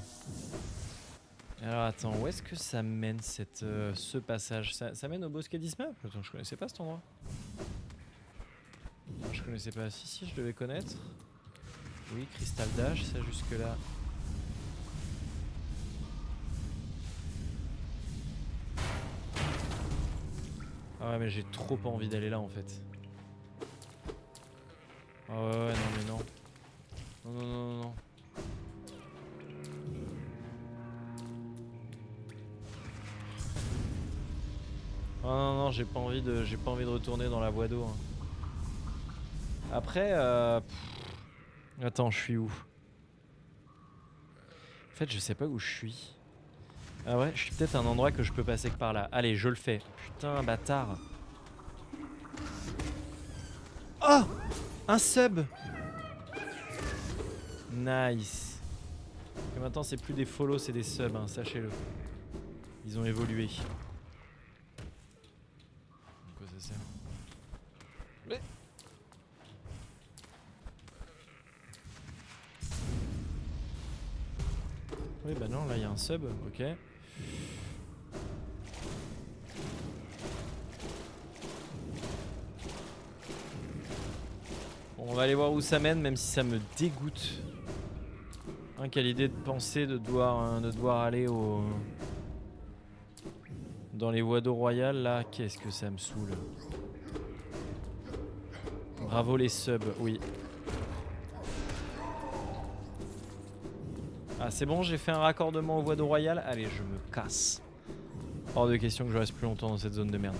Alors attends, où est-ce que ça mène ce passage? Ça mène au bosquet d'Isma? Attends, je connaissais pas cet endroit. Non, je connaissais pas. Si, je devais connaître. Oui, cristal d'âge, ça jusque là. Ah ouais, mais j'ai trop pas envie d'aller là en fait. Ah ouais, non mais non. Non. Ah non, j'ai pas envie de retourner dans la voie d'eau. Hein. Après, attends, je suis où? En fait, je sais pas où je suis. Ah ouais, je suis peut-être à un endroit que je peux passer que par là. Allez, je le fais. Putain, bâtard. Oh! Un sub! Nice. Et maintenant, c'est plus des follow, c'est des subs, hein, sachez-le. Ils ont évolué. De quoi ça sert? Mais... Oui, bah non, là, il y a un sub, ok. Bon, on va aller voir où ça mène, même si ça me dégoûte. Hein, quelle idée de penser de devoir aller dans les voies d'eau royales, là. Qu'est-ce que ça me saoule. Bravo les subs, oui. Ah, c'est bon, j'ai fait un raccordement aux voies d'eau royales. Allez, je me casse. Hors de question que je reste plus longtemps dans cette zone de merde.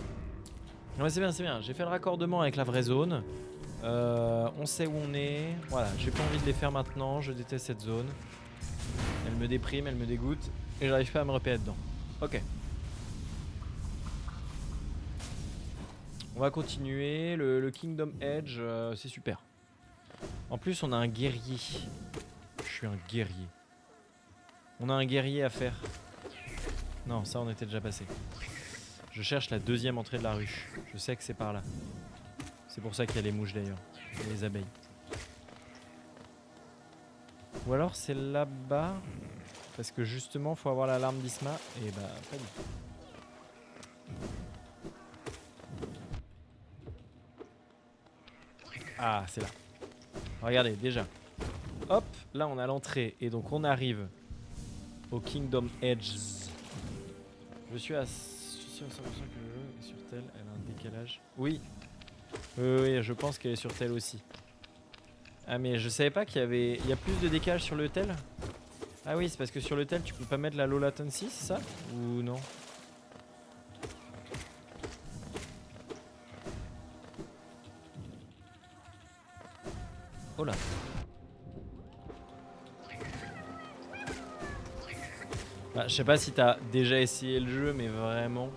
Ouais, c'est bien. J'ai fait le raccordement avec la vraie zone. On sait où on est. Voilà, j'ai pas envie de les faire maintenant. Je déteste cette zone. Elle me déprime, elle me dégoûte. Et j'arrive pas à me repérer dedans. Ok. On va continuer. Le Kingdom Edge, c'est super. En plus, on a un guerrier. Je suis un guerrier. On a un guerrier à faire. Non, ça on était déjà passé. Je cherche la deuxième entrée de la ruche. Je sais que c'est par là. C'est pour ça qu'il y a les mouches d'ailleurs. Et les abeilles. Ou alors c'est là-bas. Parce que justement, faut avoir l'alarme d'Isma. Et bah, pas du tout. Ah, c'est là. Regardez, déjà. Hop, là on a l'entrée. Et donc on arrive au Kingdom Edge. Je suis sûr à 100% que le jeu est sur tel. Elle a un décalage. Oui. Oui, je pense qu'elle est sur tel aussi. Ah, mais je savais pas qu'il y avait. Il y a plus de décalage sur le tel. Ah oui, c'est parce que sur le tel tu peux pas mettre la low latency, c'est ça? Ou non? Oh là. Bah, je sais pas si t'as déjà essayé le jeu, mais vraiment,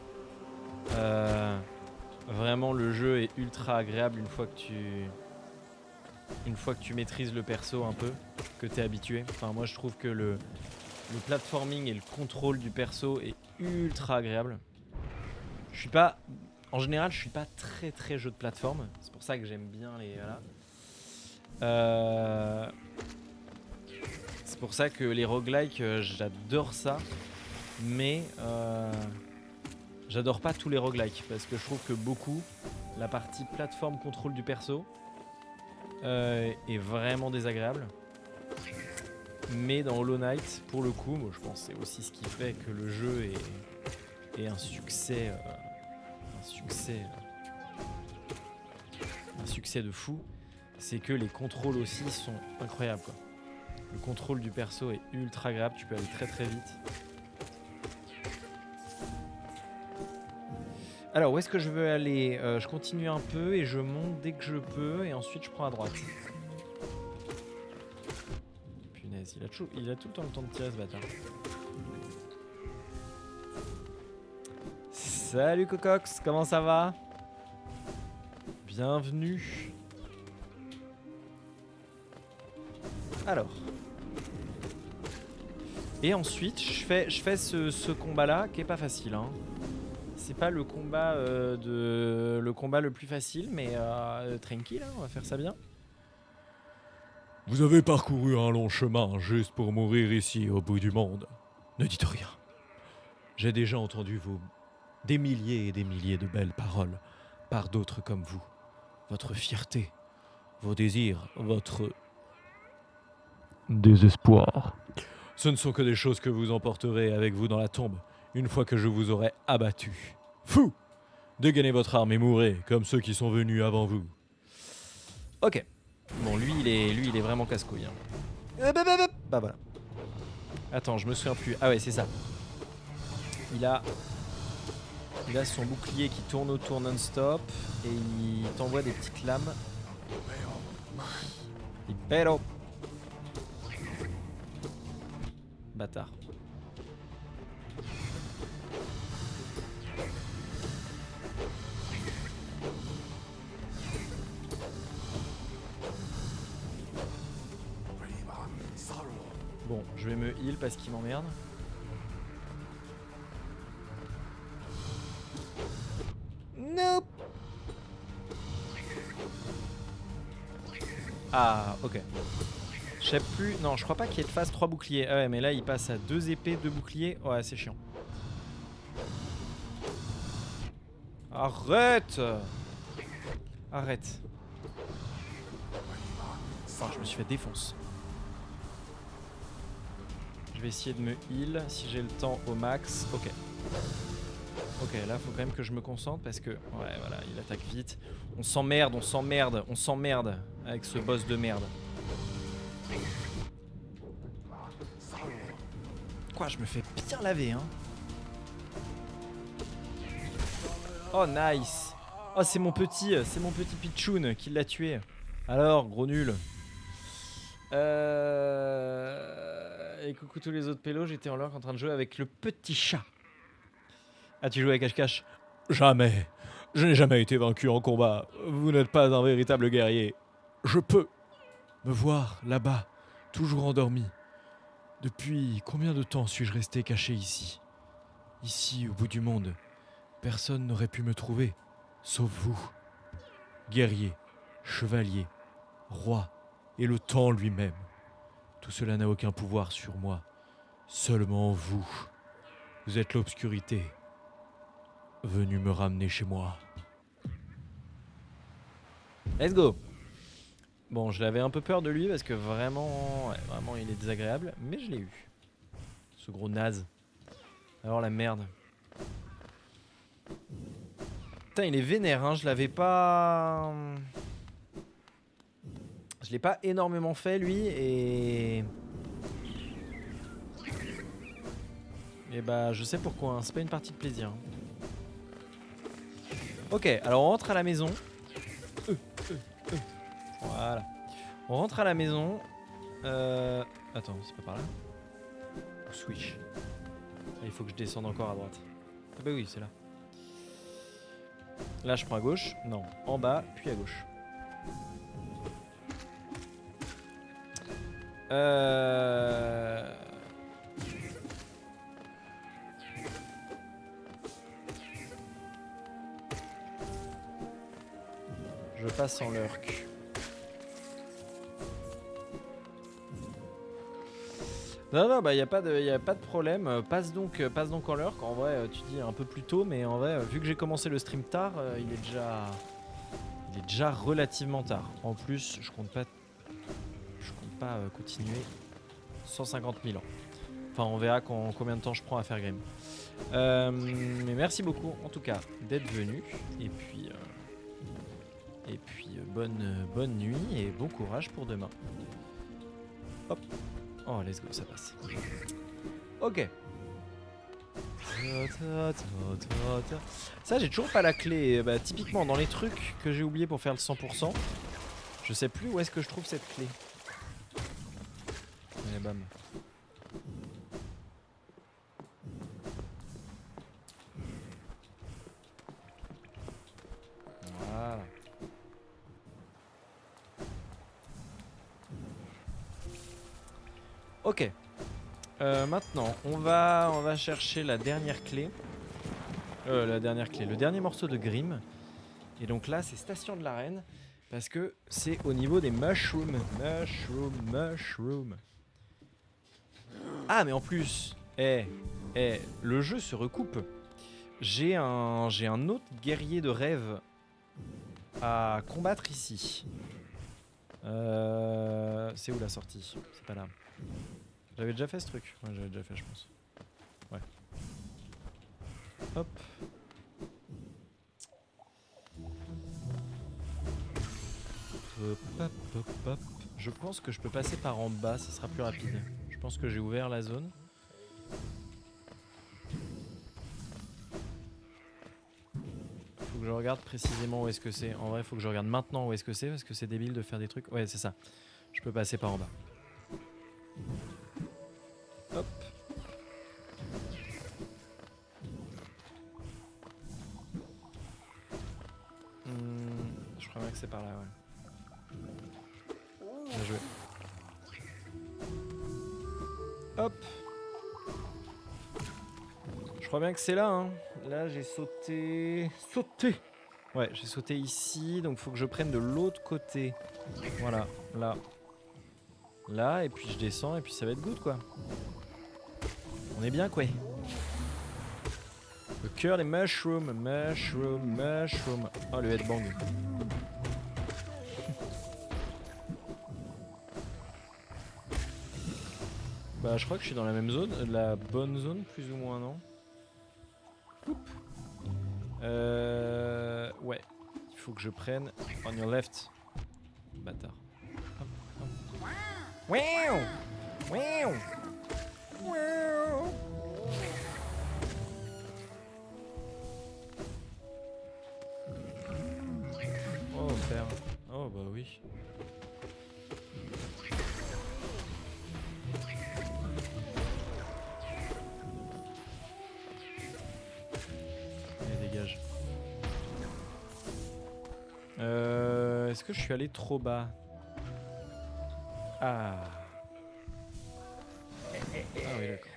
vraiment le jeu est ultra agréable une fois que tu maîtrises le perso un peu, que t'es habitué. Enfin, moi je trouve que le platforming et le contrôle du perso est ultra agréable. Je suis pas, en général, je suis pas très jeu de plateforme. C'est pour ça que j'aime bien les voilà. C'est pour ça que les roguelikes, j'adore ça, mais j'adore pas tous les roguelikes parce que je trouve que beaucoup, la partie plateforme contrôle du perso est vraiment désagréable. Mais dans Hollow Knight, pour le coup, moi, je pense que c'est aussi ce qui fait que le jeu est un succès de fou, c'est que les contrôles aussi sont incroyables, quoi. Le contrôle du perso est ultra agréable, tu peux aller très vite. Alors, où est-ce que je veux aller? Je continue un peu et je monte dès que je peux et ensuite je prends à droite. Punaise, il a tout le temps le temps de tirer ce bâtard. Salut Cocox, comment ça va? Bienvenue. Alors. Et ensuite, je fais ce combat-là qui est pas facile, hein. C'est pas le combat le plus facile, mais tranquille, hein, on va faire ça bien. Vous avez parcouru un long chemin juste pour mourir ici au bout du monde. Ne dites rien. J'ai déjà entendu des milliers et des milliers de belles paroles par d'autres comme vous. Votre fierté, vos désirs, votre désespoir. Ce ne sont que des choses que vous emporterez avec vous dans la tombe, une fois que je vous aurai abattu. Fou! Dégainez votre arme et mourrez, comme ceux qui sont venus avant vous. Ok. Bon, lui, il est vraiment casse-couille. Hein. Bah voilà. Attends, je me souviens plus. Ah ouais, c'est ça. Il a son bouclier qui tourne autour non-stop et il t'envoie des petites lames. Libero. Bâtard. Bon, je vais me heal parce qu'il m'emmerde. Nope. Ah, ok. Je sais plus. Non, je crois pas qu'il y ait de phase 3 boucliers. Ah ouais, mais là, il passe à 2 épées, 2 boucliers. Ouais, c'est chiant. Arrête! Arrête. Enfin, je me suis fait défoncer. Je vais essayer de me heal si j'ai le temps au max. Ok. Ok, là, faut quand même que je me concentre parce que... Ouais, voilà, il attaque vite. On s'emmerde avec ce boss de merde. Quoi, je me fais bien laver, hein. Oh, nice. Oh, c'est mon petit Pichoun qui l'a tué. Alors, gros nul. Et coucou tous les autres pélos, j'étais en lurk en train de jouer avec le petit chat. Ah, tu joues à cache-cache? Jamais. Je n'ai jamais été vaincu en combat. Vous n'êtes pas un véritable guerrier. Je peux me voir là-bas, toujours endormi. Depuis combien de temps suis-je resté caché ici? Ici, au bout du monde, personne n'aurait pu me trouver, sauf vous. Guerrier, chevalier, roi et le temps lui-même. Tout cela n'a aucun pouvoir sur moi. Seulement vous. Vous êtes l'obscurité. Venu me ramener chez moi. Let's go. Bon, je l'avais un peu peur de lui parce que vraiment, ouais, vraiment il est désagréable, mais je l'ai eu. Ce gros naze. Alors la merde. Putain, il est vénère, hein, je l'avais pas... Je l'ai pas énormément fait lui et... Et bah je sais pourquoi, hein. C'est pas une partie de plaisir. Ok, alors on rentre à la maison. Voilà. On rentre à la maison. Attends, c'est pas par là. Switch. Il faut que je descende encore à droite. Ah bah oui, c'est là. Là je prends à gauche. Non, en bas, puis à gauche. Je passe en lurk. Non, non, bah y a pas de problème. Passe donc en lurk. En vrai, tu dis un peu plus tôt, mais en vrai, vu que j'ai commencé le stream tard, il est déjà relativement tard. En plus, je compte pas continuer 150 000 ans. Enfin, on verra combien de temps je prends à faire Grim. Mais merci beaucoup, en tout cas, d'être venu. Et puis bonne nuit et bon courage pour demain. Hop. Oh, let's go, ça passe. Ok. Ça, j'ai toujours pas la clé. Bah, typiquement, dans les trucs que j'ai oublié pour faire le 100%, je sais plus où est-ce que je trouve cette clé. Allez, bam. Voilà. Ok. Maintenant, on va chercher la dernière clé. Le dernier morceau de Grim. Et donc là, c'est Station de l'Arène. Parce que c'est au niveau des mushrooms. Mushroom. Ah, mais en plus, le jeu se recoupe. J'ai un autre guerrier de rêve à combattre ici. C'est où la sortie? C'est pas là. J'avais déjà fait ce truc. Ouais, j'avais déjà fait, je pense. Ouais. Hop. Hop. Je pense que je peux passer par en bas, ça sera plus rapide. Je pense que j'ai ouvert la zone. Faut que je regarde précisément où est-ce que c'est. En vrai, faut que je regarde maintenant où est-ce que c'est parce que c'est débile de faire des trucs. Ouais, c'est ça. Je peux passer par en bas. Hop. Je crois bien que c'est par là, ouais. Bien joué. Hop. Je crois bien que c'est là, hein. Là, j'ai sauté. Ouais, j'ai sauté ici, donc faut que je prenne de l'autre côté. Voilà, là. Là, et puis je descends, et puis ça va être good, quoi. On est bien, quoi. Le cœur des mushrooms. Oh, le headbang. Bah, je crois que je suis dans la même zone, la bonne zone, plus ou moins, non? Ouais. Il faut que je prenne on your left. Bâtard. Hop, hop. Wow! Wow! Wow! Oh, père. Oh, bah oui. Allez, dégage. Est-ce que je suis allé trop bas? Ah. Ah oui, d'accord.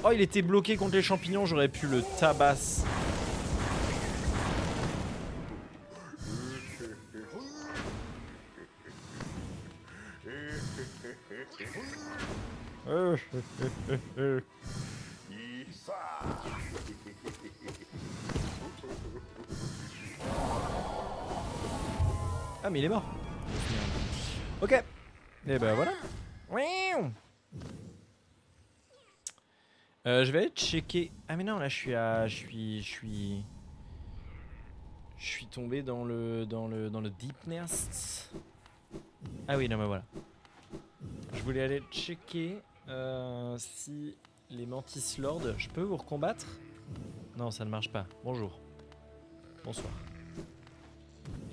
Oh, il était bloqué contre les champignons, j'aurais pu le tabasse. Ah, mais il est mort. Ok. Et ben voilà. Je vais aller checker. Ah mais non, là je suis tombé dans le deep nest. Ah oui, non mais voilà. Je voulais aller checker si les mantis lords, je peux vous recombattre? Non, ça ne marche pas. Bonjour. Bonsoir.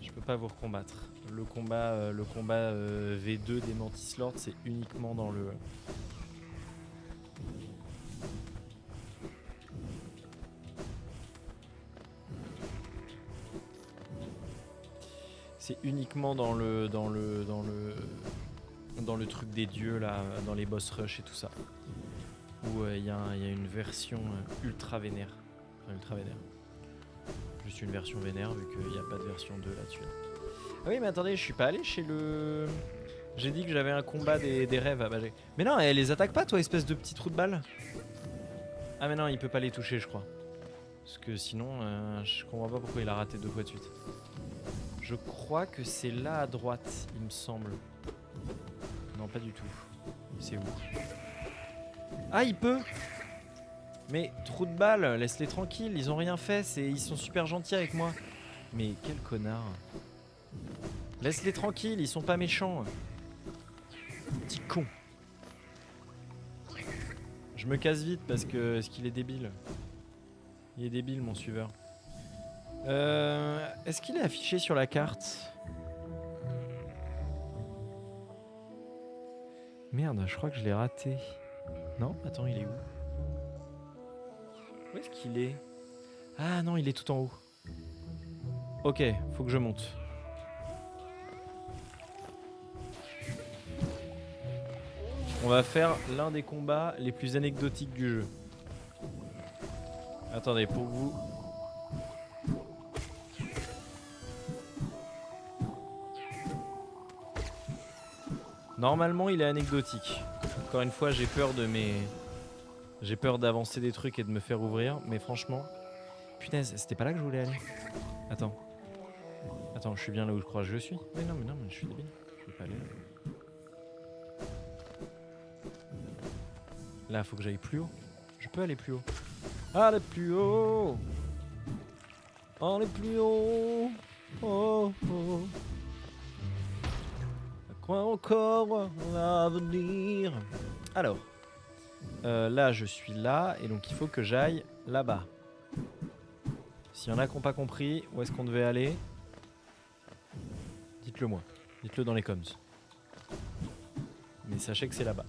Je peux pas vous recombattre. Le combat V2 des mantis lords, c'est uniquement dans le c'est uniquement dans le truc des dieux là, dans les boss rush et tout ça, où il y a une version ultra vénère, enfin ultra vénère, juste une version vénère vu qu'il n'y a pas de version 2 là-dessus. Ah oui mais attendez, je suis pas allé chez le... J'ai dit que j'avais un combat des rêves à Bagé. Mais non, elle les attaque pas toi, espèce de petit trou de balle. Ah mais non, il peut pas les toucher je crois. Parce que sinon, je comprends pas pourquoi il a raté 2 fois de suite. Je crois que c'est là à droite, il me semble. Non, pas du tout. C'est où? Ah, il peut! Mais trou de balle, laisse-les tranquilles, ils ont rien fait, ils sont super gentils avec moi. Mais quel connard. Laisse-les tranquilles, ils sont pas méchants. Petit con. Je me casse vite parce qu'il est débile. Il est débile mon suiveur. Est-ce qu'il est affiché sur la carte? Merde, je crois que je l'ai raté. Non? Attends, il est où? Où est-ce qu'il est? Ah non, il est tout en haut. Ok, faut que je monte. On va faire l'un des combats les plus anecdotiques du jeu. Attendez, pour vous... Normalement, il est anecdotique. Encore une fois, j'ai peur d'avancer des trucs et de me faire ouvrir, mais franchement... Punaise, c'était pas là que je voulais aller. Attends. Attends, je suis bien là où je crois que je suis. Mais non, mais je suis débile. Je vais pas aller là. Là, faut que j'aille plus haut. Je peux aller plus haut. Allez plus haut. Allez plus haut. Oh, oh. Crois encore à l'avenir. Alors, là, je suis là, et donc il faut que j'aille là-bas. S'il y en a qui n'ont pas compris où est-ce qu'on devait aller, dites-le moi. Dites-le dans les coms. Mais sachez que c'est là-bas.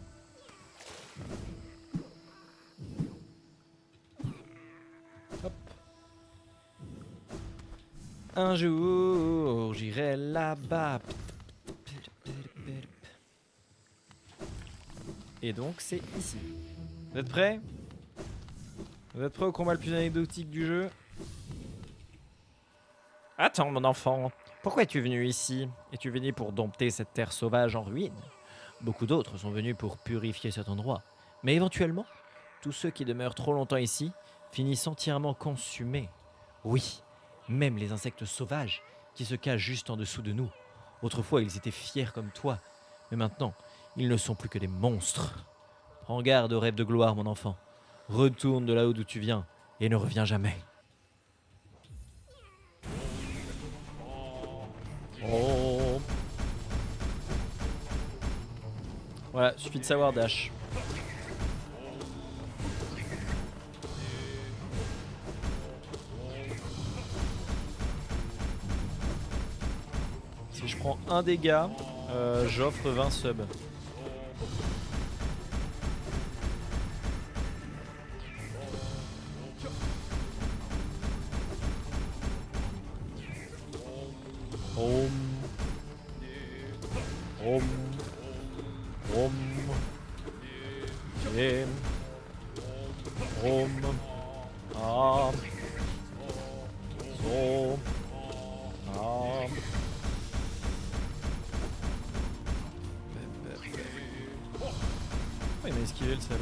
Hop. Un jour, j'irai là-bas. Et donc, c'est ici. Vous êtes prêts? Vous êtes prêts au combat le plus anecdotique du jeu? Attends, mon enfant. Pourquoi es-tu venu ici? Es-tu venu pour dompter cette terre sauvage en ruine? Beaucoup d'autres sont venus pour purifier cet endroit. Mais éventuellement, tous ceux qui demeurent trop longtemps ici finissent entièrement consumés. Oui, même les insectes sauvages qui se cachent juste en dessous de nous. Autrefois, ils étaient fiers comme toi. Mais maintenant, ils ne sont plus que des monstres. Prends garde aux rêves de gloire, mon enfant. Retourne de là-haut d'où tu viens et ne reviens jamais. Oh. Voilà, suffit de savoir dash. Si je prends un dégât, j'offre 20 subs. Om. Om. Om. Em. Om. Am. Som. Am. Oh, il m'a esquivé le salaud.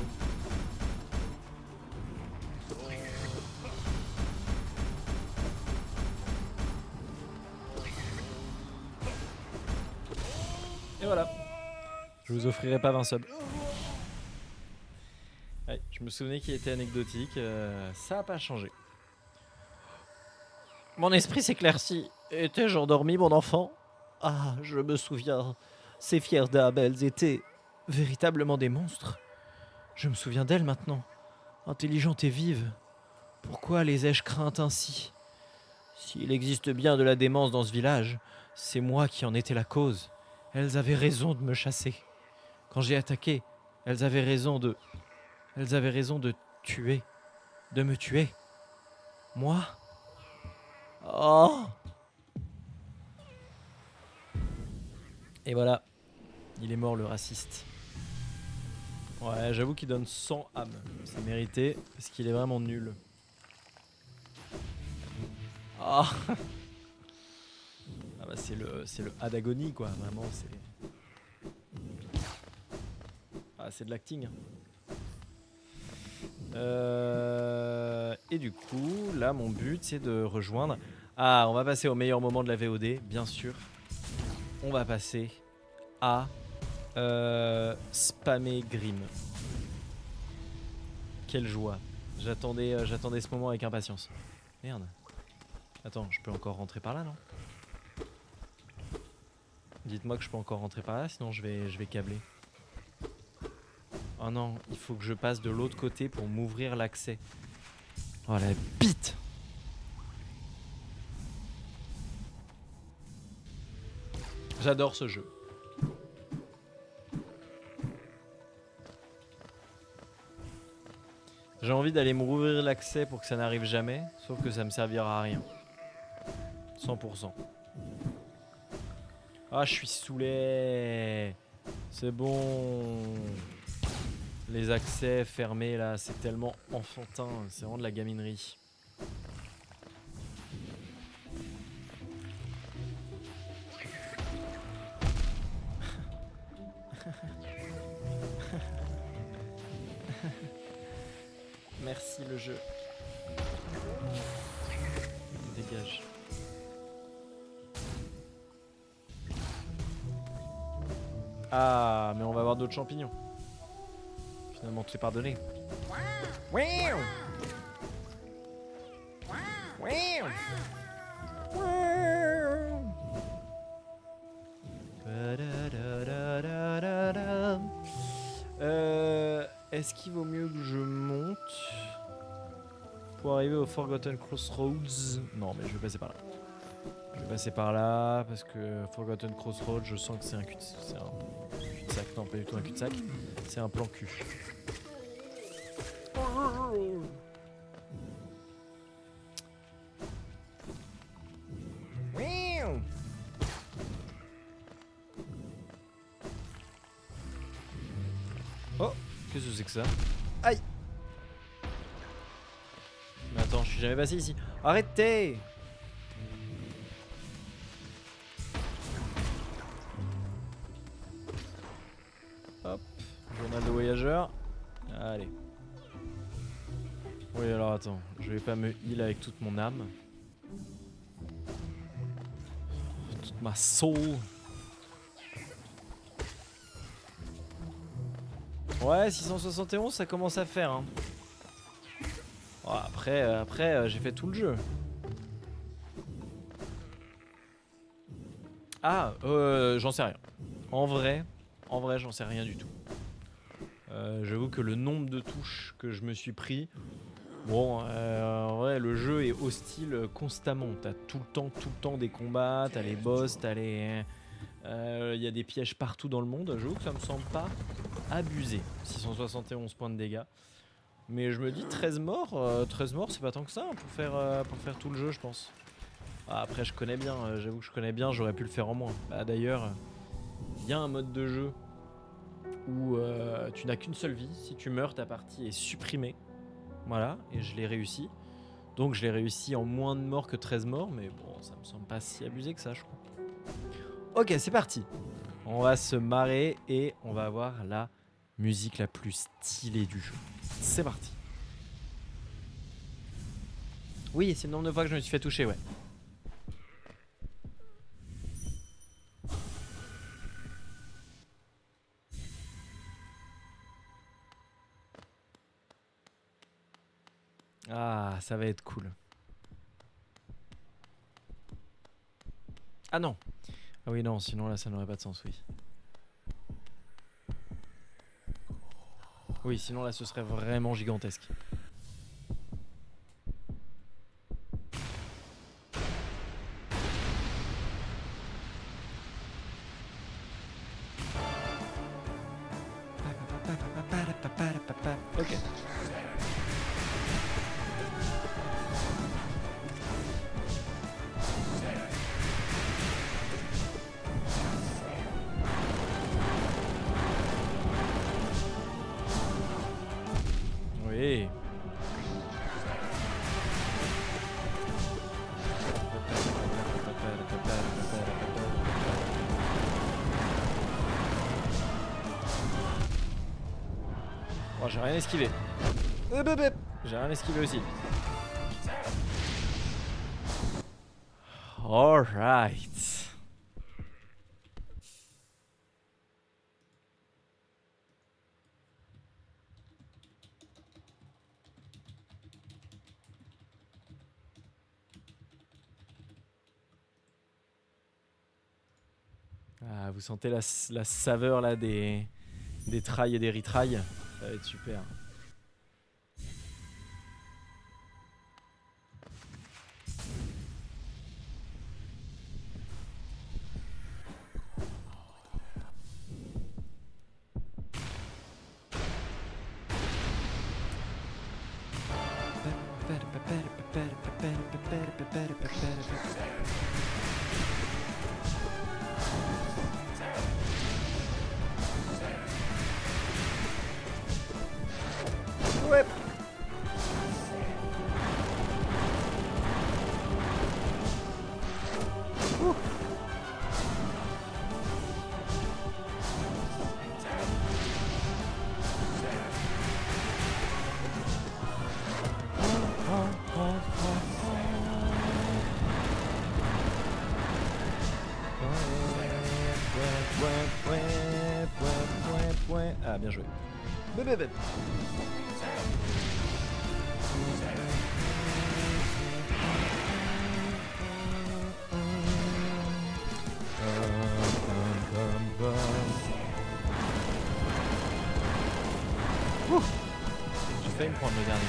Et voilà. Je vous offrirai pas 20 subs. Ouais, je me souvenais qu'il était anecdotique. Ça a pas changé. Mon esprit s'éclaircit. Étais-je endormi, mon enfant? Ah, je me souviens. Ces fières dames, elles étaient véritablement des monstres. Je me souviens d'elles maintenant. Intelligentes et vives. Pourquoi les ai-je craintes ainsi? S'il existe bien de la démence dans ce village, c'est moi qui en étais la cause. Elles avaient raison de me chasser. Quand j'ai attaqué, elles avaient raison de tuer. De me tuer. Moi? Oh! Et voilà. Il est mort le raciste. Ouais, j'avoue qu'il donne 100 âmes. C'est mérité, parce qu'il est vraiment nul. Ah, ah bah c'est le A d'agonie quoi, vraiment c'est... Ah c'est de l'acting. Et du coup, là mon but c'est de rejoindre... Ah, on va passer au meilleur moment de la VOD, bien sûr. On va passer à spammer Grim. Quelle joie. J'attendais ce moment avec impatience. Merde. Attends, je peux encore rentrer par là, non? Dites-moi que je peux encore rentrer par là, sinon je vais câbler. Oh non, il faut que je passe de l'autre côté pour m'ouvrir l'accès. Oh la bite! J'adore ce jeu. J'ai envie d'aller me rouvrir l'accès pour que ça n'arrive jamais, sauf que ça me servira à rien. 100%. Ah, je suis saoulé. C'est bon. Les accès fermés là, c'est tellement enfantin. C'est vraiment de la gaminerie. Merci le jeu. Dégage. Ah, mais on va avoir d'autres champignons. Finalement, tu es pardonné. Est-ce qu'il vaut mieux que je monte pour arriver au Forgotten Crossroads? Non, mais je vais passer par là. Je vais passer par là parce que Forgotten Crossroads, je sens que c'est un cul-de-sac. Non, pas du tout un cul-de-sac. C'est un plan cul. Oh, qu'est-ce que c'est que ça? Aïe! Mais attends, je suis jamais passé ici. Arrêtez! Hop, journal de voyageur. Allez. Oui, alors attends, je vais pas me heal avec toute mon âme. Toute ma soul. Ouais, 671, ça commence à faire. Hein. Oh, après j'ai fait tout le jeu. Ah, j'en sais rien. En vrai, j'en sais rien du tout. J'avoue que le nombre de touches que je me suis pris... Bon, en vrai, le jeu est hostile constamment. T'as tout le temps des combats, t'as les boss, t'as les... y a des pièges partout dans le monde. J'avoue que ça me semble pas abusé. 671 points de dégâts. Mais je me dis 13 morts c'est pas tant que ça hein, pour faire tout le jeu, je pense. Ah, après je connais bien, j'avoue que je connais bien, j'aurais pu le faire en moins. Bah d'ailleurs, il y a un mode de jeu où tu n'as qu'une seule vie, si tu meurs ta partie est supprimée. Voilà, et je l'ai réussi. Donc je l'ai réussi en moins de morts que 13 morts, mais bon, ça me semble pas si abusé que ça, je crois. Ok, c'est parti. On va se marrer et on va avoir la musique la plus stylée du jeu. C'est parti. Oui, c'est le nombre de fois que je me suis fait toucher, ouais. Ah, ça va être cool. Ah non. Ah oui, non, sinon là, ça n'aurait pas de sens, oui. Oui, sinon là, ce serait vraiment gigantesque. Ok. Oui. Bon, j'ai rien esquivé. J'ai rien esquivé aussi. Alright. Ah, vous sentez la saveur là des trails et des retries. Ça va être super. Ouais. Ah, bien joué. J'ai failli me prendre le dernier.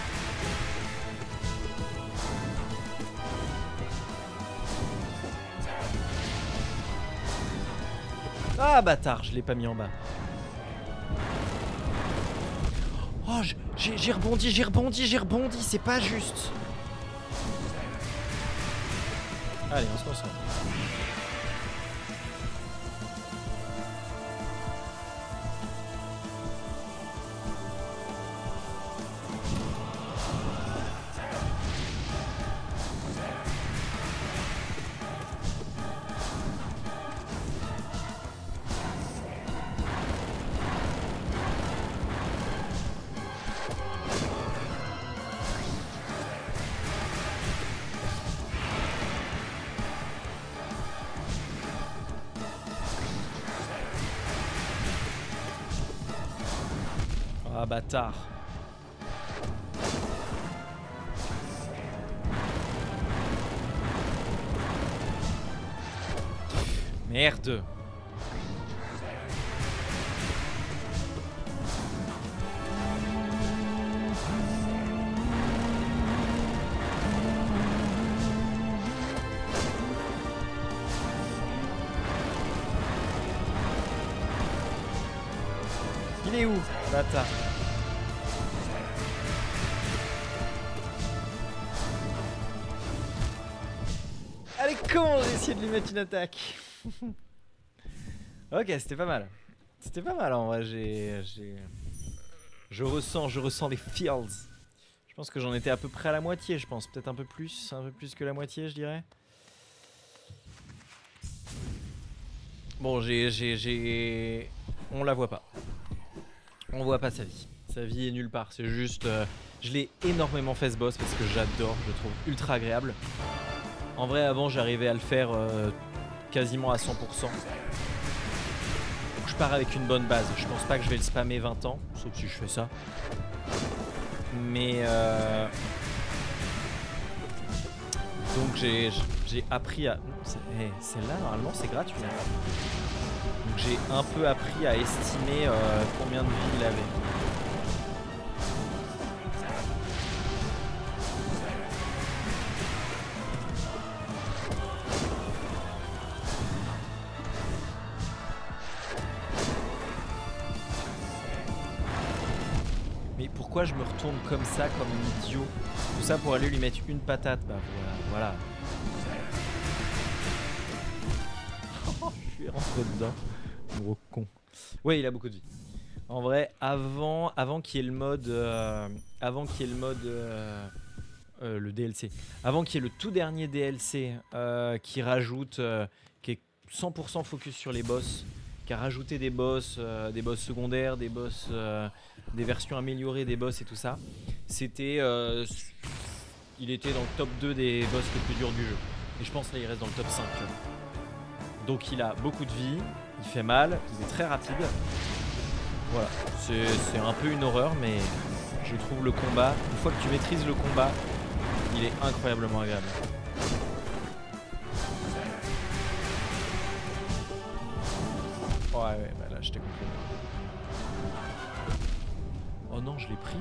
Ah bâtard, je l'ai pas mis en bas. Oh, j'ai rebondi, c'est pas juste. Allez, on se concentre. Ah bâtard. Merde. Il est où, bâtard? Allez, Comment j'ai essayé de lui mettre une attaque. Ok, c'était pas mal. C'était pas mal en vrai, Je ressens les feels. Je pense que j'en étais à peu près à la moitié, je pense. Peut-être un peu plus que la moitié, je dirais. Bon, on la voit pas. On voit pas sa vie. Sa vie est nulle part. C'est juste... je l'ai énormément fait ce boss parce que j'adore, je le trouve ultra agréable. En vrai, avant, j'arrivais à le faire quasiment à 100%. Donc je pars avec une bonne base. Je pense pas que je vais le spammer 20 ans, sauf si je fais ça. Mais... donc j'ai appris à... celle-là, normalement, c'est gratuit. Donc j'ai un peu appris à estimer combien de vie il avait. Mais pourquoi je me retourne comme ça, comme un idiot? Tout ça pour aller lui mettre une patate. Bah voilà. Je suis rentré dedans. Gros con. Ouais, il a beaucoup de vie. En vrai, avant qu'il y ait le mode... le DLC. Avant qu'il y ait le tout dernier DLC qui rajoute... qui est 100% focus sur les boss, qui a rajouté des boss secondaires, des boss... des versions améliorées des boss et tout ça. C'était... il était dans le top 2 des boss les plus durs du jeu. Et je pense là il reste dans le top 5. Donc il a beaucoup de vie, il fait mal, il est très rapide. Voilà, c'est un peu une horreur, mais je trouve le combat, une fois que tu maîtrises le combat, il est incroyablement agréable. Ouais, bah là je t'ai compris. Oh non, je l'ai pris.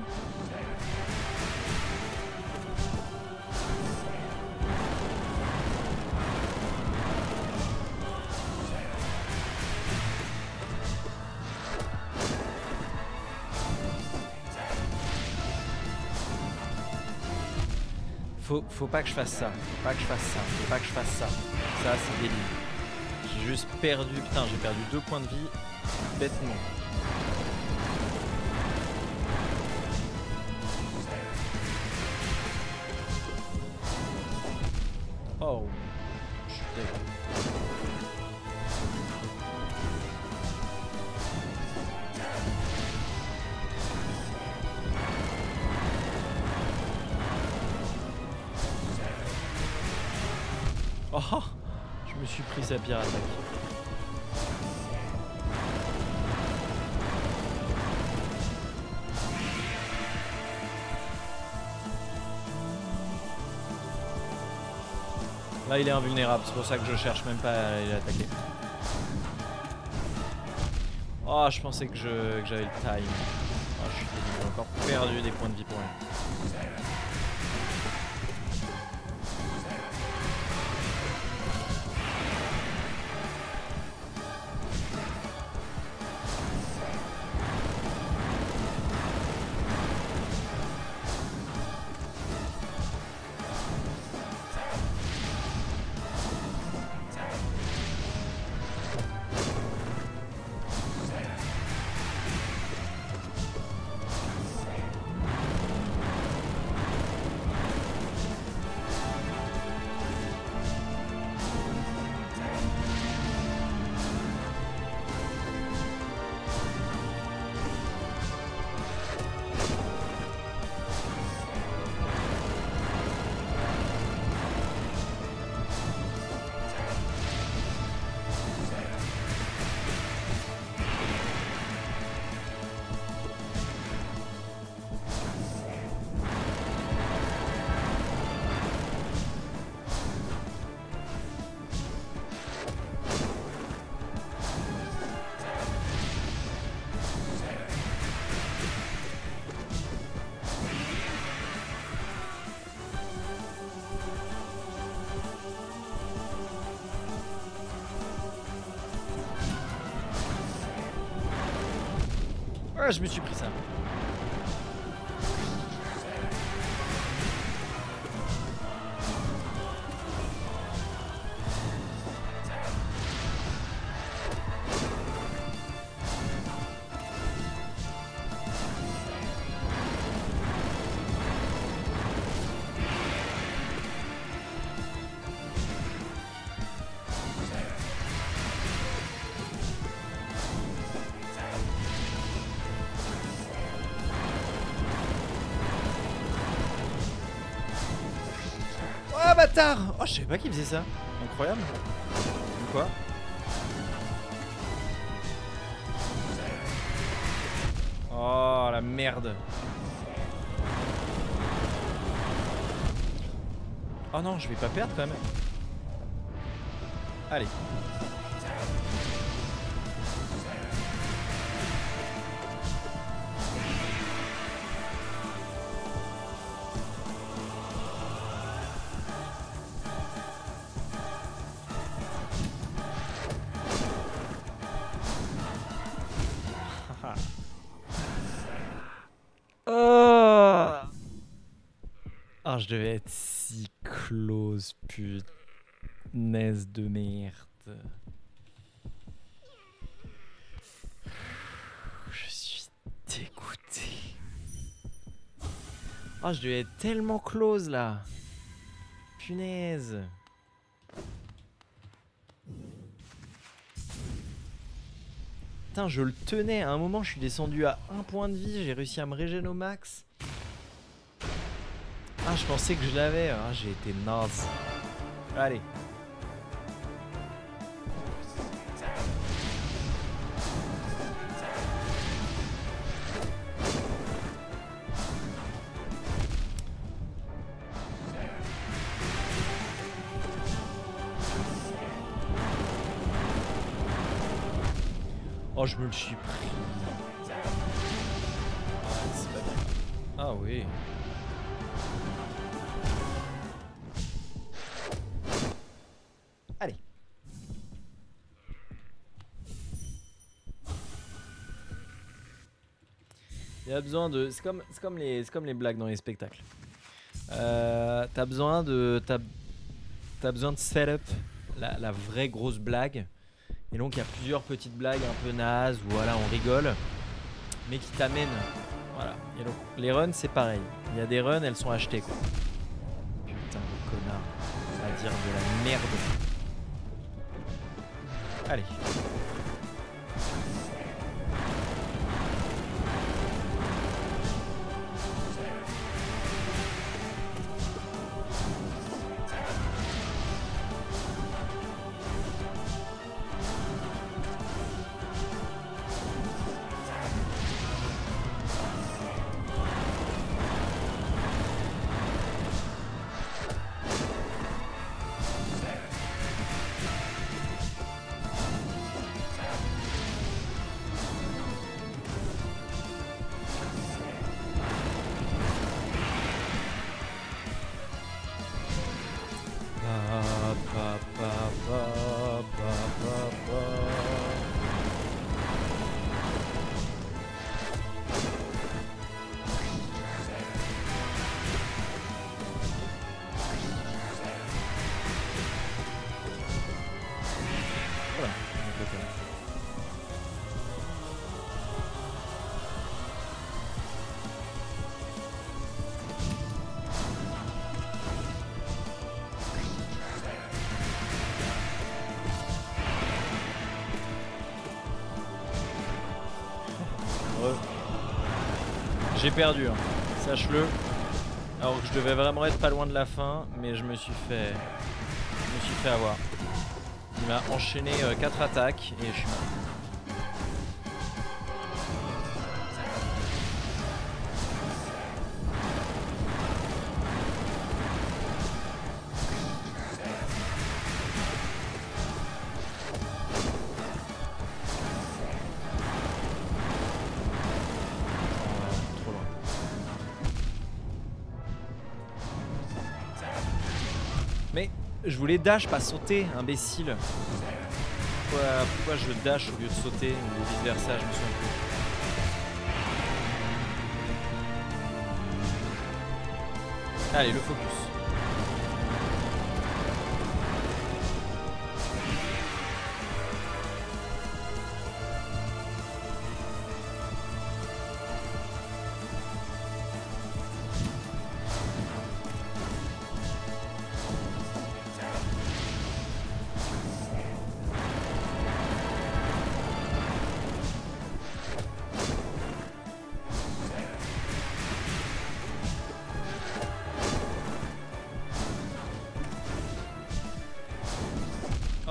Faut pas que je fasse ça. Faut pas que je fasse ça. Ça, c'est débile. J'ai juste perdu... Putain, j'ai perdu 2 points de vie bêtement. Oh. Je suis dégueu. Oh, je me suis pris sa pire attaque. Là il est invulnérable, c'est pour ça que je cherche même pas à l'attaquer. Oh, je pensais que j'avais le time. Oh, je suis débile, j'ai encore perdu des points de vie pour rien. Ah, je me suis pris ça. bâtard! Oh, je savais pas qu'il faisait ça. Incroyable. Ou quoi? Oh, la merde. Oh non, je vais pas perdre quand même. Allez. Ah, je devais être si close, punaise de merde. Je suis dégoûté. Ah, je devais être tellement close là. Punaise. Putain, je le tenais. À un moment, je suis descendu à 1 point de vie. J'ai réussi à me régénérer au max. Ah, je pensais que je l'avais. Ah, j'ai été naze. Allez. Oh, je me le suis pris. Ah, c'est pas bien. Ah oui. Allez. Il y a besoin de... C'est comme les blagues dans les spectacles. T'as besoin de setup la vraie grosse blague. Et donc il y a plusieurs petites blagues un peu nazes où voilà on rigole, mais qui t'amènent. Voilà. Et donc les runs c'est pareil. Il y a des runs, elles sont achetées quoi. Putain de connard. Ça va dire de la merde. Allez. J'ai perdu, hein. Sache-le. Alors que je devais vraiment être pas loin de la fin, mais je me suis fait avoir. Il m'a enchaîné 4 attaques et je suis mort. Mais je voulais dash, pas sauter, imbécile. Pourquoi je dash au lieu de sauter ou vice versa, je me souviens plus. Allez, le focus.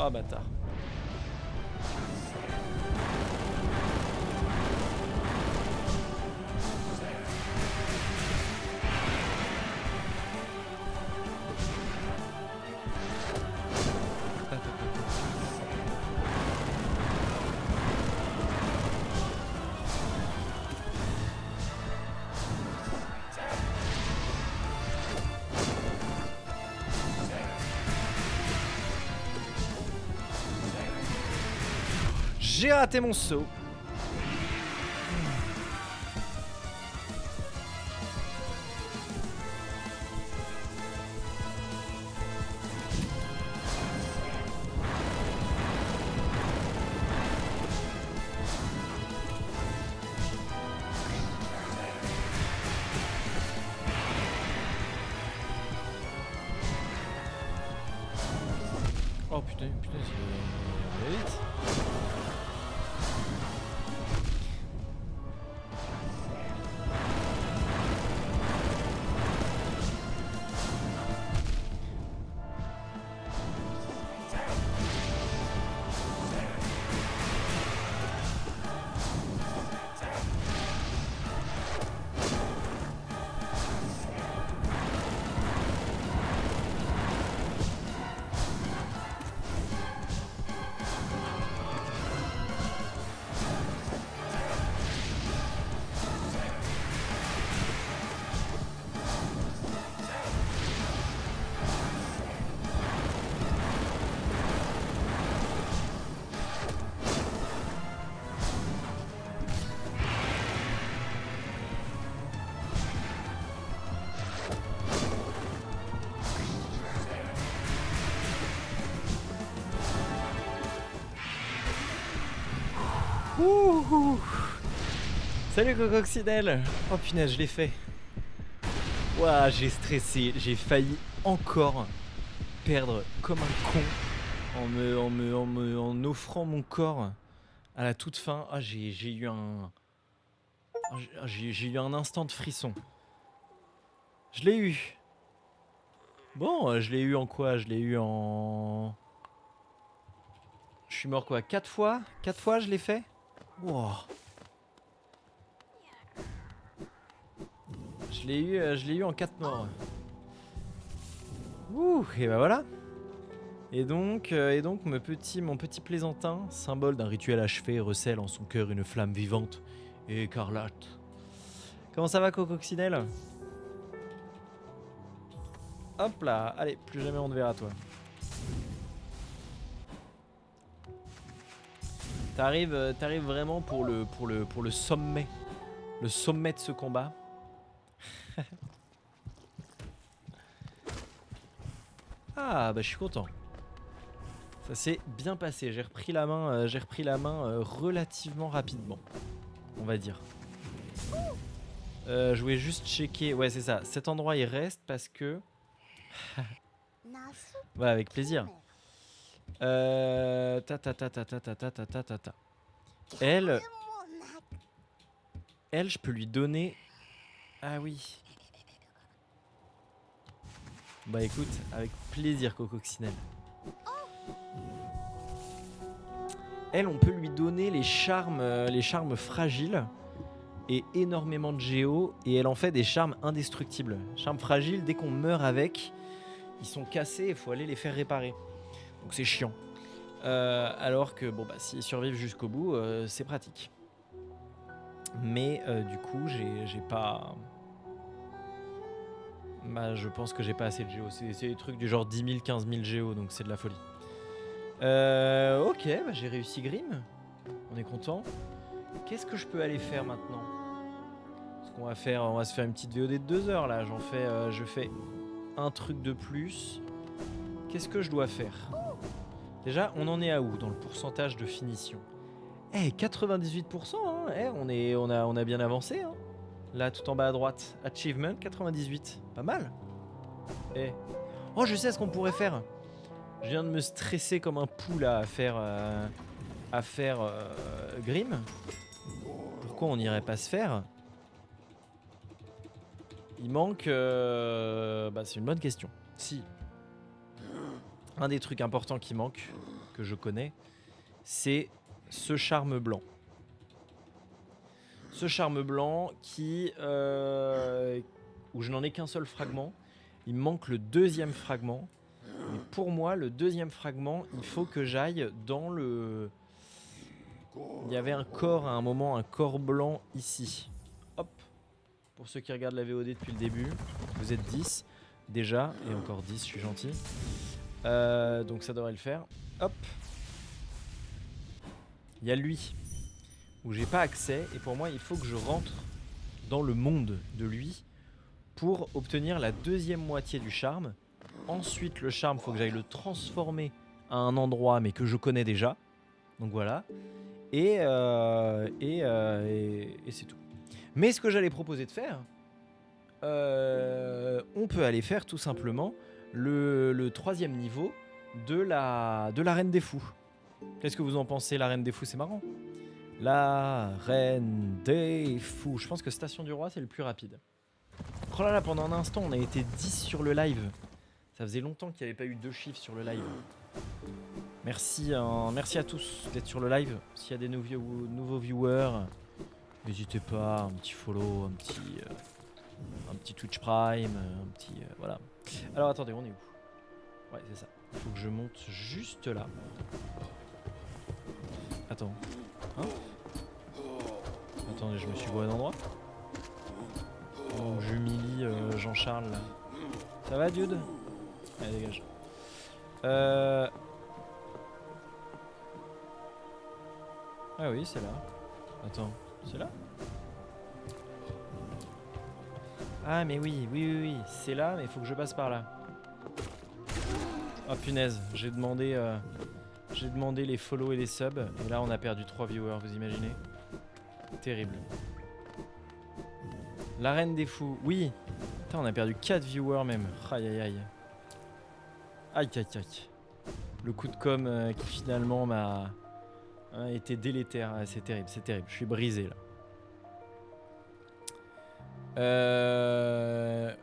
Oh bâtard. J'ai raté mon saut. Oh putain, c'est vite. Ouh. Salut Cococcinelle. Oh punaise, je l'ai fait. Ouah, j'ai stressé. J'ai failli encore perdre comme un con en offrant mon corps à la toute fin. Ah, j'ai eu un instant de frisson. Je l'ai eu. Bon, je l'ai eu en quoi? Je l'ai eu en... Je suis mort quoi? 4 fois? 4 fois je l'ai fait? Wow. Je l'ai eu en 4 morts. Ouh, et bah voilà. Et donc mon petit plaisantin, symbole d'un rituel achevé, recèle en son cœur une flamme vivante et écarlate. Comment ça va, Cococcinelle? Hop là, allez, plus jamais on ne verra toi. T'arrives vraiment pour le sommet. Le sommet de ce combat. Ah bah je suis content. Ça s'est bien passé. J'ai repris la main, relativement rapidement, on va dire. Je voulais juste checker. Ouais, c'est ça. Cet endroit il reste parce que. Ouais, avec plaisir. Elle, je peux lui donner. Ah oui. Bah écoute, avec plaisir, Cococcinelle. Elle, on peut lui donner les charmes fragiles et énormément de géo, et elle en fait des charmes indestructibles. Charmes fragiles, dès qu'on meurt avec, ils sont cassés, il faut aller les faire réparer. Donc c'est chiant. Alors que bon bah s'ils survivent jusqu'au bout, c'est pratique. Mais du coup, j'ai pas. Bah, je pense que j'ai pas assez de géo. C'est des trucs du genre 10 000, 15 000 géo, donc c'est de la folie. Ok, bah j'ai réussi Grim. On est content. Qu'est-ce que je peux aller faire maintenant? Ce qu'on va faire, on va se faire une petite VOD de 2 heures là. Je fais un truc de plus. Qu'est-ce que je dois faire? Déjà, on en est à où dans le pourcentage de finition? 98%, hein. On a bien avancé, hein. Là, tout en bas à droite, achievement 98, pas mal. Oh, je sais ce qu'on pourrait faire. Je viens de me stresser comme un pou là à faire Grim. Pourquoi on n'irait pas se faire? Il manque... bah c'est une bonne question. Si. Un des trucs importants qui manque, que je connais, c'est ce charme blanc. Ce charme blanc qui... où je n'en ai qu'un seul fragment. Il me manque le deuxième fragment. Mais pour moi, le deuxième fragment, il faut que j'aille dans le... Il y avait un corps à un moment, un corps blanc ici. Hop. Pour ceux qui regardent la VOD depuis le début, vous êtes 10 déjà. Et encore 10, je suis gentil. Donc ça devrait le faire. Hop. Il y a lui, où j'ai pas accès. Et pour moi, il faut que je rentre dans le monde de lui pour obtenir la deuxième moitié du charme. Ensuite, le charme, il faut que j'aille le transformer à un endroit, mais que je connais déjà. Donc voilà. Et c'est tout. Mais ce que j'allais proposer de faire, on peut aller faire tout simplement le troisième niveau de la Reine des Fous. Qu'est-ce que vous en pensez? La Reine des Fous, c'est marrant. La Reine des Fous. Je pense que Station du Roi, c'est le plus rapide. Oh là là, pendant un instant, on a été 10 sur le live. Ça faisait longtemps qu'il n'y avait pas eu 2 chiffres sur le live. Merci à tous d'être sur le live. S'il y a des nouveaux viewers, n'hésitez pas, un petit follow, un petit Twitch Prime, un petit... voilà. Alors attendez, on est où? Ouais, c'est ça. Il faut que je monte juste là. Attends. Hein? Attendez, je me suis au bon endroit. Oh, j'humilie Jean-Charles là. Ça va, dude? Allez, dégage. Ah oui, c'est là. Attends, c'est là? Ah mais oui, c'est là, mais il faut que je passe par là. Oh punaise, j'ai demandé les follow et les subs, et là on a perdu 3 viewers, vous imaginez? Terrible. La Reine des Fous, oui. Putain, on a perdu 4 viewers même. Aïe aïe aïe. Aïe aïe aïe. Le coup de com qui finalement m'a été délétère. Ah, c'est terrible, c'est terrible. Je suis brisé là.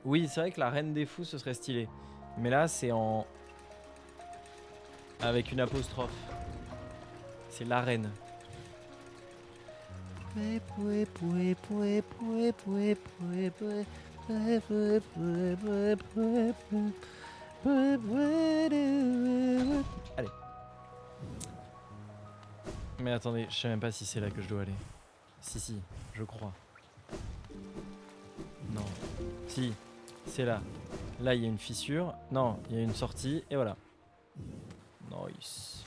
Oui, c'est vrai que la Reine des Fous ce serait stylé. Mais là c'est en... avec une apostrophe. C'est la reine. Allez. Mais attendez, je sais même pas si c'est là que je dois aller. Si, je crois. Non. Si, c'est là. Là, il y a une fissure. Non, il y a une sortie. Et voilà. Nice.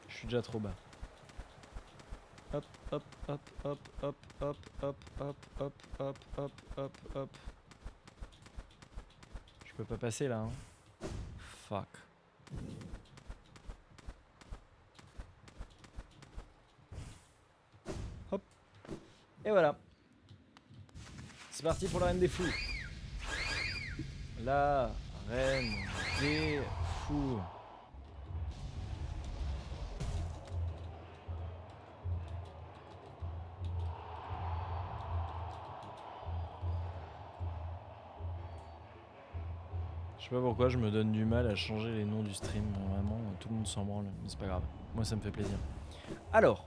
Je suis déjà trop bas. Hop, hop, hop, hop, hop, hop, hop, hop, hop, hop, hop, hop, hop. Je peux pas passer là, hein. Fuck. Hop. Et voilà. C'est parti pour la Reine des Fous. La Reine des Fous. Je sais pas pourquoi je me donne du mal à changer les noms du stream. Vraiment, tout le monde s'en branle, mais c'est pas grave. Moi, ça me fait plaisir. Alors,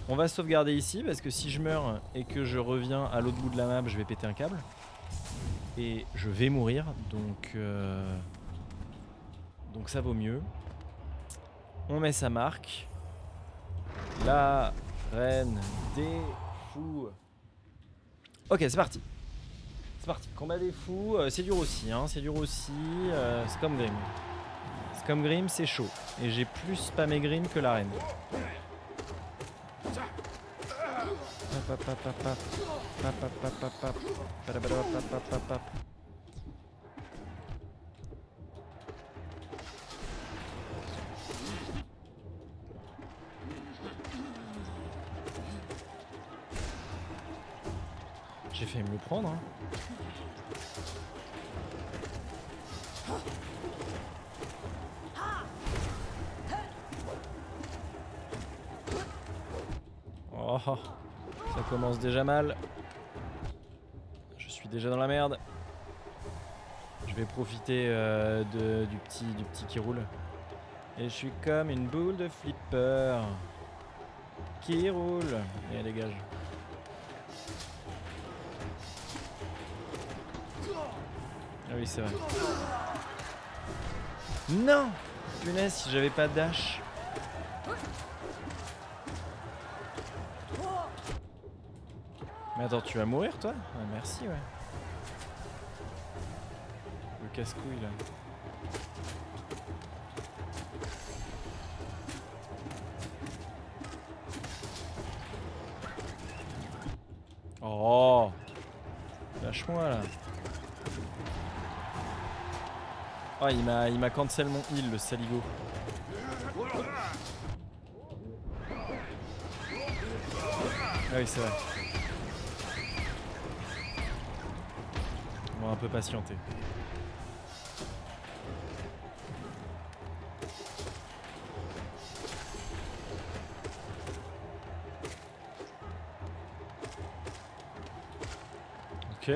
on va sauvegarder ici parce que si je meurs et que je reviens à l'autre bout de la map, je vais péter un câble. Et je vais mourir, donc ça vaut mieux. On met sa marque. La Reine des Fous. Ok, c'est parti. C'est parti. Combat des Fous, c'est dur aussi, hein. C'est dur aussi. C'est comme Grim. C'est comme Grim, c'est chaud. Et j'ai plus spammé Grim que la Reine. J'ai failli me le prendre, hein. Oh, ça commence déjà mal. Je suis déjà dans la merde. Je vais profiter du petit qui roule. Et je suis comme une boule de flipper qui roule. Et elle dégage. Ah oui, c'est vrai. Non! Punaise, si j'avais pas de dash. Mais attends, tu vas mourir toi? Ah, merci, ouais. Le casse-couille là. Oh! Lâche-moi là. Oh, il m'a cancel mon heal, le saligo. Ah oui, c'est vrai. On va un peu patienter. Ok.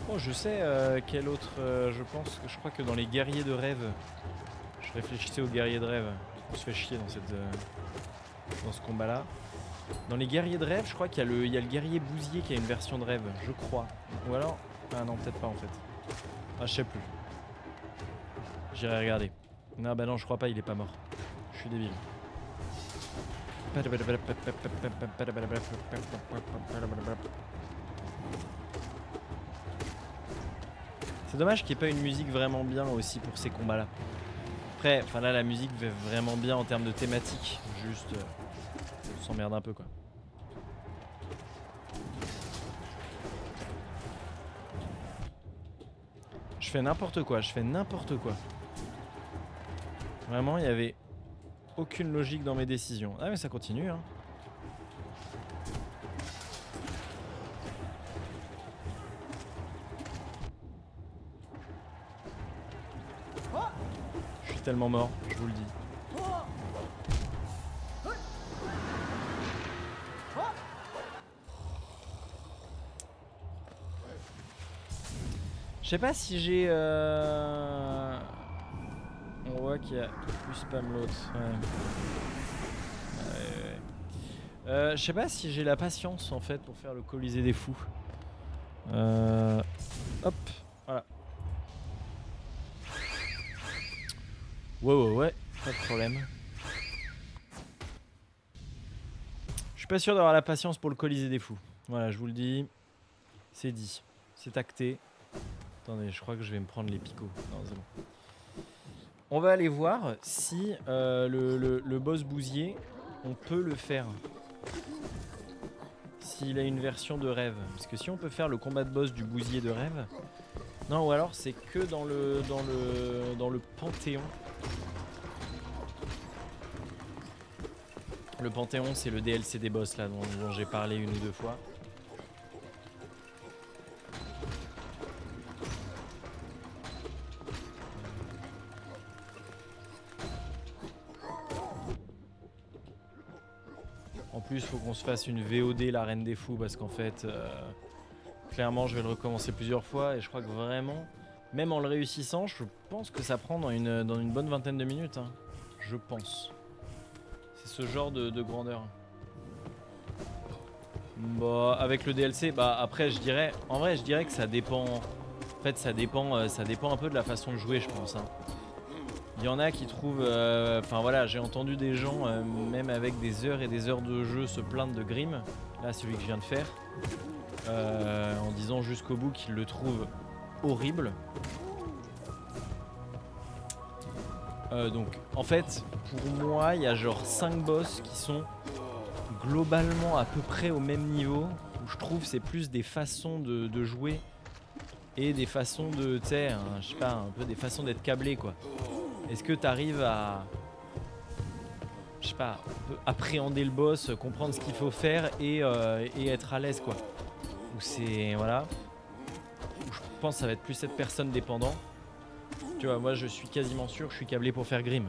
Oh, je sais quel autre. Je crois que dans les guerriers de rêve. Je réfléchissais aux guerriers de rêve. On se fait chier dans ce combat-là. Dans les guerriers de rêve, je crois qu'il y a le guerrier bousier qui a une version de rêve, je crois. Ou alors. Ah non, peut-être pas en fait. Ah, je sais plus. J'irai regarder. Non, bah non, je crois pas, il est pas mort. Je suis débile. C'est dommage qu'il n'y ait pas une musique vraiment bien aussi pour ces combats-là. Après, enfin là, la musique va vraiment bien en termes de thématique. Juste, on s'emmerde un peu quoi. Je fais n'importe quoi, Vraiment, il y avait aucune logique dans mes décisions. Ah mais ça continue, hein. Je suis tellement mort, je vous le dis. Je sais pas si j'ai... On voit qu'il y a plus spam l'autre. Ouais. Je sais pas si j'ai la patience en fait pour faire le Colisée des fous. Hop, voilà. Ouais, pas de problème. Je suis pas sûr d'avoir la patience pour le Colisée des fous. Voilà, je vous le dis. C'est dit. C'est acté. Attendez, je crois que je vais me prendre les picots. Non, c'est bon. On va aller voir si le boss bousier, on peut le faire. S'il a une version de rêve. Parce que si on peut faire le combat de boss du bousier de rêve... Non, ou alors c'est que dans le Panthéon. Le Panthéon, c'est le DLC des boss là dont j'ai parlé une ou deux fois. En plus, faut qu'on se fasse une VOD, la Reine des Fous, parce qu'en fait, clairement, je vais le recommencer plusieurs fois et je crois que vraiment, même en le réussissant, je pense que ça prend dans une bonne vingtaine de minutes. Hein. Je pense. C'est ce genre de grandeur. Bah, avec le DLC, bah après, je dirais que ça dépend. En fait, ça dépend un peu de la façon de jouer, je pense. Hein. Il y en a qui trouvent... Enfin voilà, j'ai entendu des gens, même avec des heures et des heures de jeu, se plaindre de Grim. Là, celui que je viens de faire. En disant jusqu'au bout qu'ils le trouvent horrible. Donc, en fait, pour moi, il y a genre 5 boss qui sont globalement à peu près au même niveau. Où je trouve c'est plus des façons de jouer et des façons de... Tu sais, je sais pas, un peu des façons d'être câblé, quoi. Est-ce que tu arrives à, je sais pas, appréhender le boss, comprendre ce qu'il faut faire et être à l'aise quoi. Ou c'est, voilà. Ou je pense que ça va être plus cette personne dépendant. Tu vois, moi je suis quasiment sûr que je suis câblé pour faire Grim.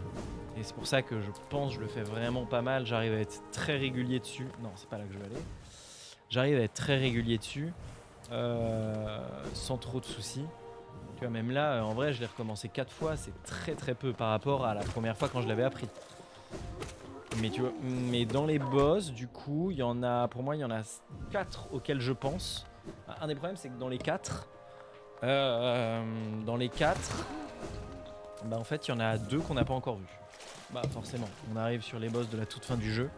Et c'est pour ça que je pense que je le fais vraiment pas mal. J'arrive à être très régulier dessus. Non, c'est pas là que je vais aller. J'arrive à être très régulier dessus. Sans trop de soucis. Tu vois, même là, en vrai, je l'ai recommencé 4 fois, c'est très très peu par rapport à la première fois quand je l'avais appris. Mais tu vois, mais dans les boss, du coup, il y en a, pour moi, il y en a 4 auxquels je pense. Un des problèmes, c'est que dans les 4, bah en fait, il y en a 2 qu'on n'a pas encore vus. Bah forcément, on arrive sur les boss de la toute fin du jeu.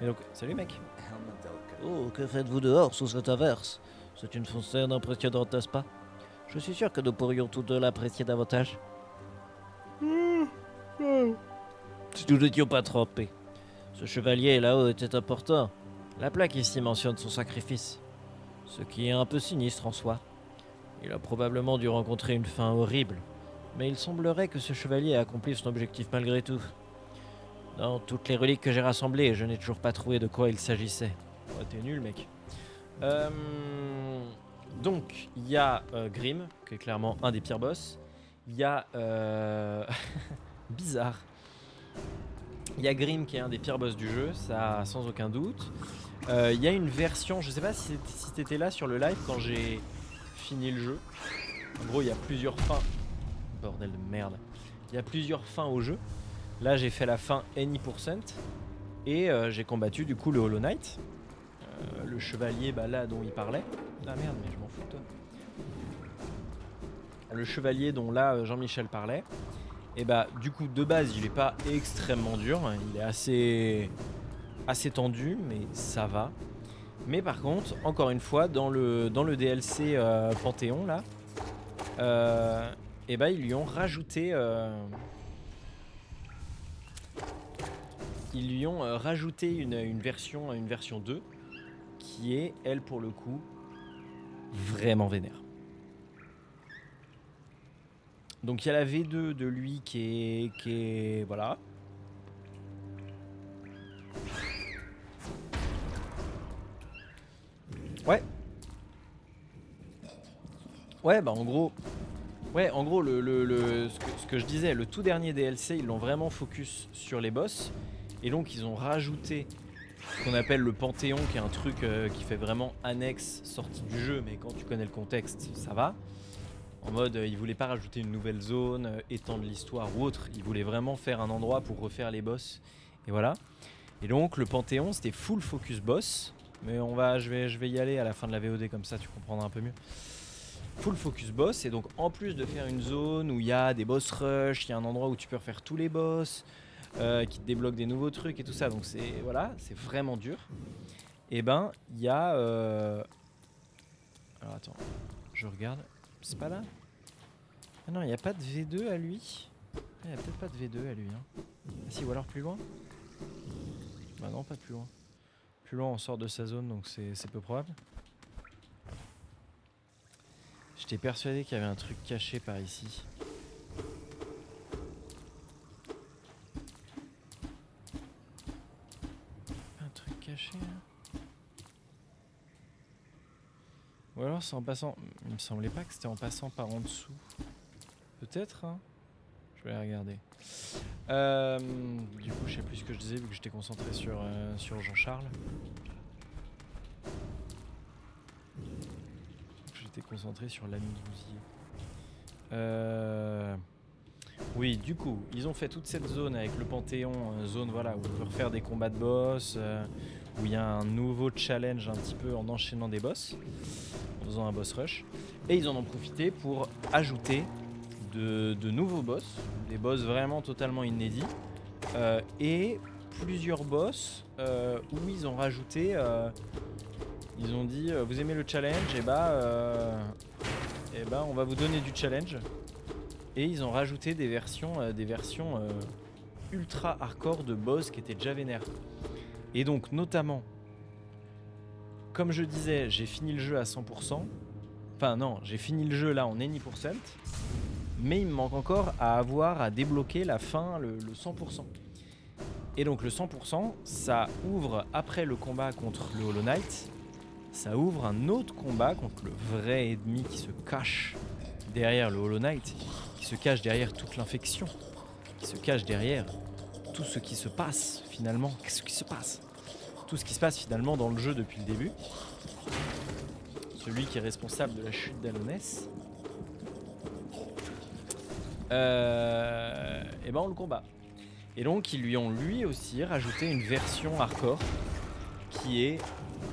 Et donc, salut mec. Oh, que faites-vous dehors sous cette averse? C'est une scène impressionnante, n'est-ce pas? Je suis sûr que nous pourrions tous deux l'apprécier davantage. Si nous n'étions pas trompés. Ce chevalier là-haut était important. La plaque ici mentionne son sacrifice. Ce qui est un peu sinistre en soi. Il a probablement dû rencontrer une fin horrible. Mais il semblerait que ce chevalier ait accompli son objectif malgré tout. Dans toutes les reliques que j'ai rassemblées, je n'ai toujours pas trouvé de quoi il s'agissait. Ouais, t'es nul mec. Donc, il y a Grim, qui est clairement un des pires boss. Il y a... bizarre. Il y a Grim qui est un des pires boss du jeu, ça sans aucun doute. Il y a une version, je sais pas si t'étais là sur le live quand j'ai fini le jeu. En gros, il y a plusieurs fins. Bordel de merde. Il y a plusieurs fins au jeu. Là, j'ai fait la fin any% et j'ai combattu du coup le Hollow Knight. Le chevalier là dont il parlait. Ah merde, mais je m'en fous de toi. Le chevalier dont là Jean-Michel parlait. Et bah du coup de base il est pas extrêmement dur, il est assez tendu mais ça va. Mais par contre encore une fois dans le DLC Panthéon là, et bah ils lui ont rajouté une version 2 qui est elle pour le coup vraiment vénère. Donc il y a la V2 de lui qui est voilà. Ouais. Ouais, bah en gros ce que je disais, le tout dernier DLC, ils l'ont vraiment focus sur les boss et donc ils ont rajouté ce qu'on appelle le Panthéon qui est un truc qui fait vraiment annexe sortie du jeu mais quand tu connais le contexte, ça va. En mode, ils voulaient pas rajouter une nouvelle zone, étendre l'histoire ou autre. Ils voulaient vraiment faire un endroit pour refaire les boss. Et voilà. Et donc, le Panthéon, c'était full focus boss. Mais je vais y aller à la fin de la VOD, comme ça tu comprendras un peu mieux. Full focus boss. Et donc, en plus de faire une zone où il y a des boss rush, il y a un endroit où tu peux refaire tous les boss, qui te débloque des nouveaux trucs et tout ça. Donc, c'est vraiment dur. Et ben, il y a... Alors, attends. Je regarde. C'est pas là? Ah non, il n'y a pas de V2 à lui. Il n'y a peut-être pas de V2 à lui. Hein. Ah si, ou alors plus loin? Bah non, pas plus loin. Plus loin, on sort de sa zone, donc c'est peu probable. J'étais persuadé qu'il y avait un truc caché par ici. Un truc caché là? Ou alors c'est en passant... Il me semblait pas que c'était en passant par en dessous. Peut-être, hein. Je vais regarder. Du coup, je sais plus ce que je disais vu que j'étais concentré sur Jean-Charles. J'étais concentré sur l'ami Gousier. Oui, du coup, ils ont fait toute cette zone avec le Panthéon, zone voilà, où on peut refaire des combats de boss, où il y a un nouveau challenge un petit peu en enchaînant des boss, en faisant un boss rush. Et ils en ont profité pour ajouter de nouveaux boss, des boss vraiment totalement inédits, et plusieurs boss où ils ont rajouté, ils ont dit vous aimez le challenge, et bah on va vous donner du challenge. Et ils ont rajouté des versions ultra hardcore de boss qui étaient déjà vénères. Et donc notamment, comme je disais, j'ai fini le jeu à 100%. Enfin non, j'ai fini le jeu là en any%. Mais il me manque encore à débloquer la fin, le 100%. Et donc le 100%, ça ouvre, après le combat contre le Hollow Knight, ça ouvre un autre combat contre le vrai ennemi qui se cache derrière le Hollow Knight, qui se cache derrière toute l'infection, qui se cache derrière tout ce qui se passe finalement. Qu'est-ce qui se passe? Tout ce qui se passe finalement dans le jeu depuis le début. Celui qui est responsable de la chute d'Alonès. et ben on le combat. Et donc ils lui ont lui aussi rajouté une version hardcore qui est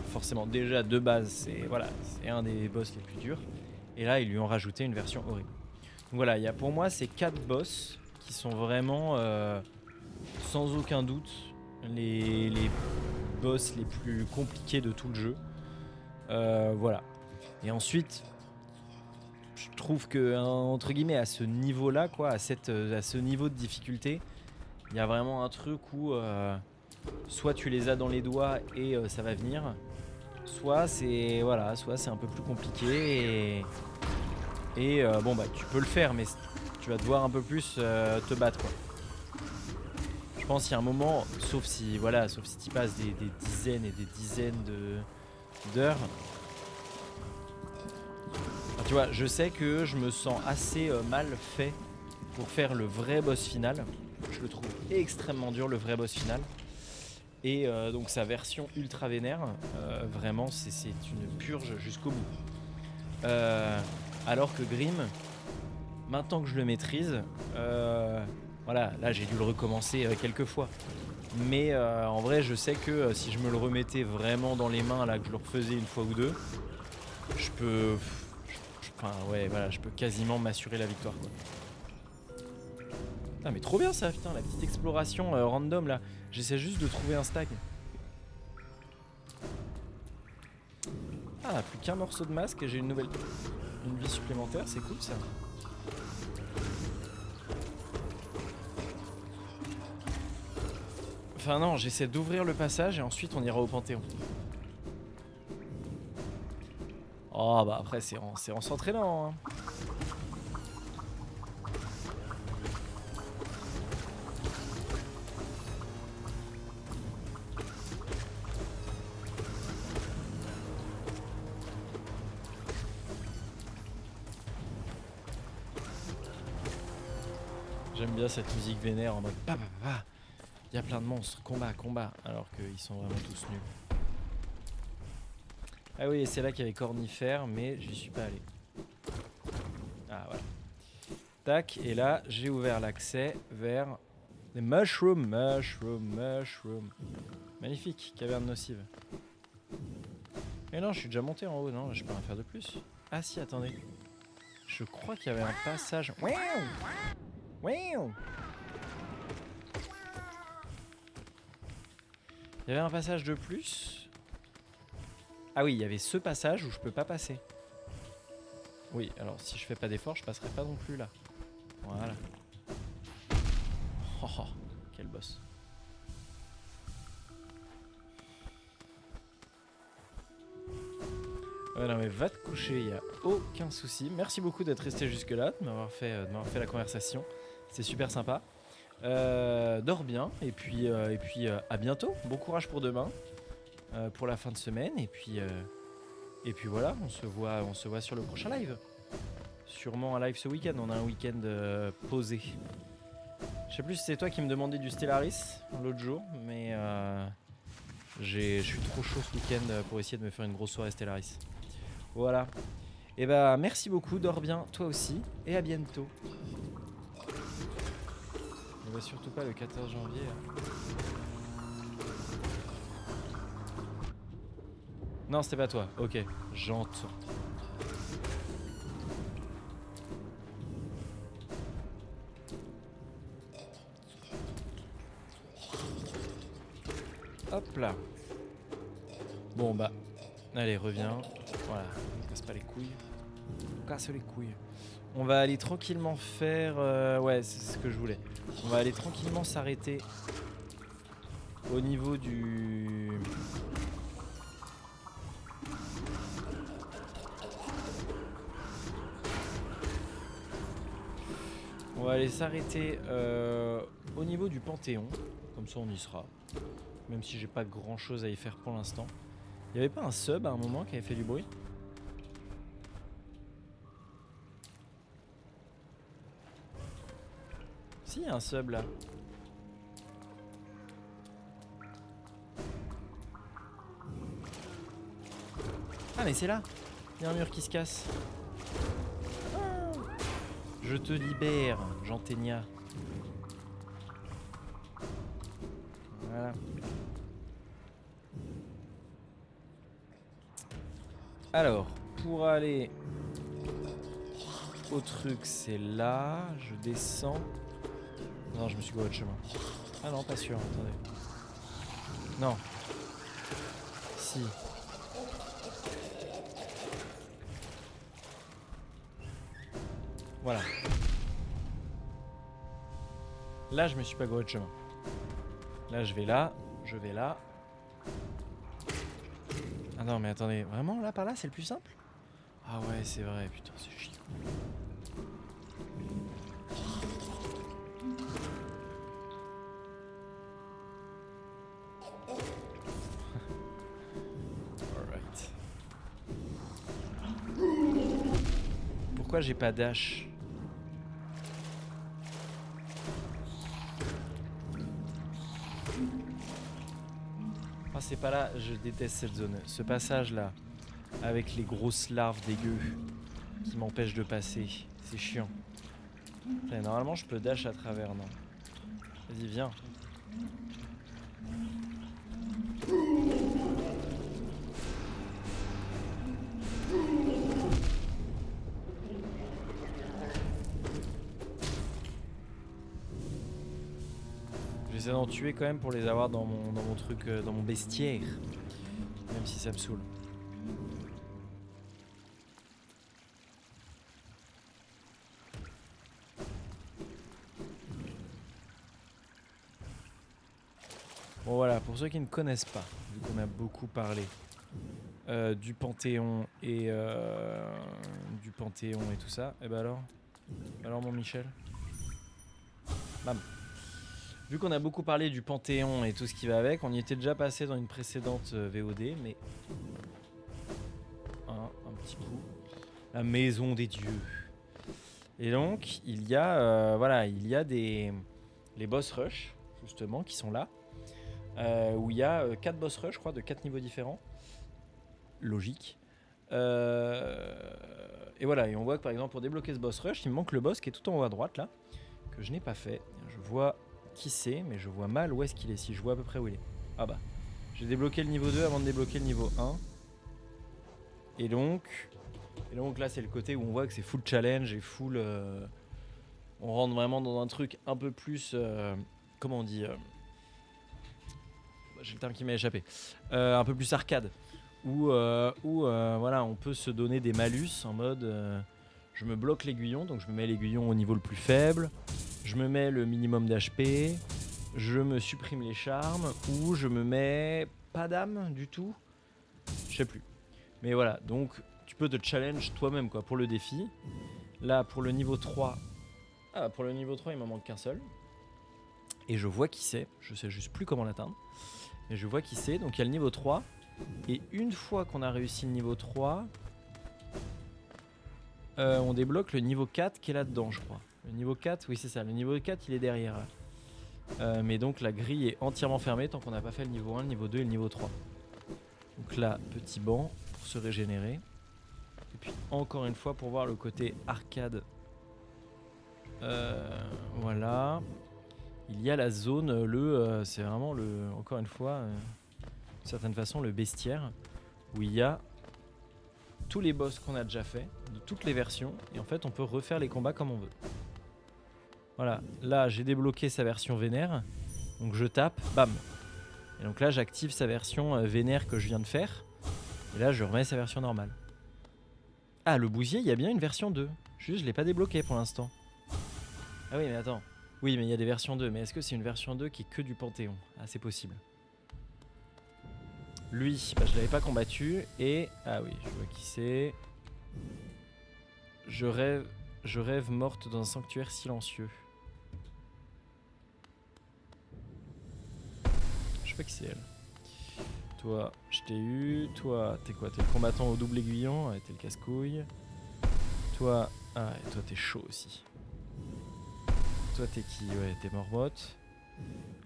forcément déjà de base, c'est un des boss les plus durs. Et là ils lui ont rajouté une version horrible. Donc voilà, il y a pour moi ces 4 boss qui sont vraiment sans aucun doute les boss les plus compliqués de tout le jeu. Voilà. Et ensuite, je trouve que entre guillemets à ce niveau-là, quoi, à ce niveau de difficulté, il y a vraiment un truc où soit tu les as dans les doigts et ça va venir, soit c'est un peu plus compliqué et bon bah tu peux le faire, mais tu vas devoir un peu plus te battre, quoi. Je pense qu'il y a un moment, sauf si tu passes des dizaines et des dizaines d'heures. Enfin, tu vois, je sais que je me sens assez mal fait pour faire le vrai boss final. Je le trouve extrêmement dur, le vrai boss final. Et donc sa version ultra vénère, vraiment c'est une purge jusqu'au bout. Alors que Grim, maintenant que je le maîtrise, voilà, là j'ai dû le recommencer quelques fois. Mais en vrai, je sais que si je me le remettais vraiment dans les mains, là, que je le refaisais une fois ou deux, je peux quasiment m'assurer la victoire, quoi. Putain, mais trop bien ça, putain, la petite exploration random là. J'essaie juste de trouver un stag. Ah, plus qu'un morceau de masque et j'ai une vie supplémentaire, c'est cool ça. Enfin non, j'essaie d'ouvrir le passage et ensuite on ira au Panthéon. Oh bah après c'est en s'entraînant, hein. J'aime bien cette musique vénère en mode bah. Il y a plein de monstres, combat, alors qu'ils sont vraiment tous nuls. Ah oui, c'est là qu'il y avait Cornifère, mais j'y suis pas allé. Ah voilà. Tac, et là j'ai ouvert l'accès vers les mushrooms. Magnifique, caverne nocive. Mais non, je suis déjà monté en haut, non, je peux rien faire de plus. Ah si, attendez. Je crois qu'il y avait un passage. Il y avait un passage de plus. Ah oui, il y avait ce passage où je peux pas passer. Oui, alors si je fais pas d'effort, je passerai pas non plus là. Voilà. Oh, quel boss. Ouais, non mais va te coucher, y a aucun souci. Merci beaucoup d'être resté jusque là, de m'avoir fait la conversation. C'était super sympa. Dors bien et puis à bientôt. Bon courage pour demain, pour la fin de semaine et puis voilà, on se voit sur le prochain live. Sûrement un live ce week-end. On a un week-end posé. Je sais plus si c'est toi qui me demandais du Stellaris l'autre jour, mais je suis trop chaud ce week-end pour essayer de me faire une grosse soirée Stellaris. Voilà. Et bah merci beaucoup, dors bien toi aussi et à bientôt. Ne va surtout pas le 14 janvier. Non, c'était pas toi. Ok, j'entends. Hop là. Bon bah, allez, reviens. Voilà, casse pas les couilles. Casse les couilles. On va aller tranquillement faire... ouais, c'est ce que je voulais. On va aller tranquillement s'arrêter au niveau du... On va aller s'arrêter au niveau du Panthéon. Comme ça on y sera. Même si j'ai pas grand chose à y faire pour l'instant. Il y avait pas un sub à un moment qui avait fait du bruit ? Si, il y a un sub là. Ah mais c'est là. Il y a un mur qui se casse. Ah. Je te libère, Jean Ténia. Voilà. Alors, pour aller au truc, c'est là. Je descends. Non, je me suis gouré de chemin. Ah non, pas sûr, attendez. Non. Si. Voilà. Là, je me suis pas gouré de chemin. Là, je vais là. Je vais là. Ah non, mais attendez. Vraiment, là, par là, c'est le plus simple? Ah ouais, c'est vrai. Putain, c'est chiant. Alright. Pourquoi j'ai pas dash? Ah, c'est pas là, je déteste cette zone. Ce passage là, avec les grosses larves dégueu qui m'empêchent de passer. C'est chiant. Putain, normalement, je peux dash à travers, non? Vas-y, viens. J'essaie d'en tuer quand même pour les avoir dans mon truc, dans mon bestiaire. Même si ça me saoule. Bon voilà, pour ceux qui ne connaissent pas, vu qu'on a beaucoup parlé du Panthéon et tout ça, et ben alors mon Michel, bam. Vu qu'on a beaucoup parlé du Panthéon et tout ce qui va avec, on y était déjà passé dans une précédente VOD, mais un petit coup, la maison des dieux. Et donc il y a voilà, il y a les boss rush justement qui sont là. Où il y a 4 boss rush, je crois, de 4 niveaux différents. Logique. Et voilà, et on voit que par exemple pour débloquer ce boss rush, il me manque le boss qui est tout en haut à droite là, que je n'ai pas fait. Je vois qui c'est, mais je vois mal où est-ce qu'il est, si je vois à peu près où il est. Ah bah, j'ai débloqué le niveau 2 avant de débloquer le niveau 1. Et donc là c'est le côté où on voit que c'est full challenge et full... on rentre vraiment dans un truc un peu plus... comment on dit j'ai le terme qui m'a échappé. Un peu plus arcade. Où voilà, on peut se donner des malus en mode je me bloque l'aiguillon, donc je me mets l'aiguillon au niveau le plus faible, je me mets le minimum d'HP, je me supprime les charmes, ou je me mets pas d'âme du tout. Je sais plus. Mais voilà, donc tu peux te challenge toi-même quoi pour le défi. Là pour le niveau 3. Ah pour le niveau 3 il m'en manque qu'un seul. Et je vois qui c'est, je sais juste plus comment l'atteindre. Et je vois qui c'est, donc il y a le niveau 3. Et une fois qu'on a réussi le niveau 3, on débloque le niveau 4 qui est là-dedans, je crois. Le niveau 4, oui c'est ça, le niveau 4 il est derrière là. Mais donc la grille est entièrement fermée tant qu'on n'a pas fait le niveau 1, le niveau 2 et le niveau 3. Donc là, petit banc pour se régénérer. Et puis encore une fois pour voir le côté arcade. Voilà. Il y a la zone, c'est vraiment encore une fois, d'une certaine façon, le bestiaire, où il y a tous les boss qu'on a déjà fait, de toutes les versions, et en fait on peut refaire les combats comme on veut. Voilà, là j'ai débloqué sa version vénère, donc je tape, bam. Et donc là j'active sa version vénère que je viens de faire, et là je remets sa version normale. Ah, le bousier, il y a bien une version 2, juste je l'ai pas débloqué pour l'instant. Ah oui mais attends. Oui, mais il y a des versions 2. Mais est-ce que c'est une version 2 qui est que du Panthéon? Ah, c'est possible. Lui, bah, je l'avais pas combattu. Et... ah oui, je vois qui c'est. Je rêve morte dans un sanctuaire silencieux. Je sais pas qui c'est elle. Toi, je t'ai eu. Toi, t'es quoi? T'es le combattant au double aiguillon. Ouais, t'es le casse-couille. Toi... ah, et toi, t'es chaud aussi. Toi t'es qui? Ouais, t'es Mormotte.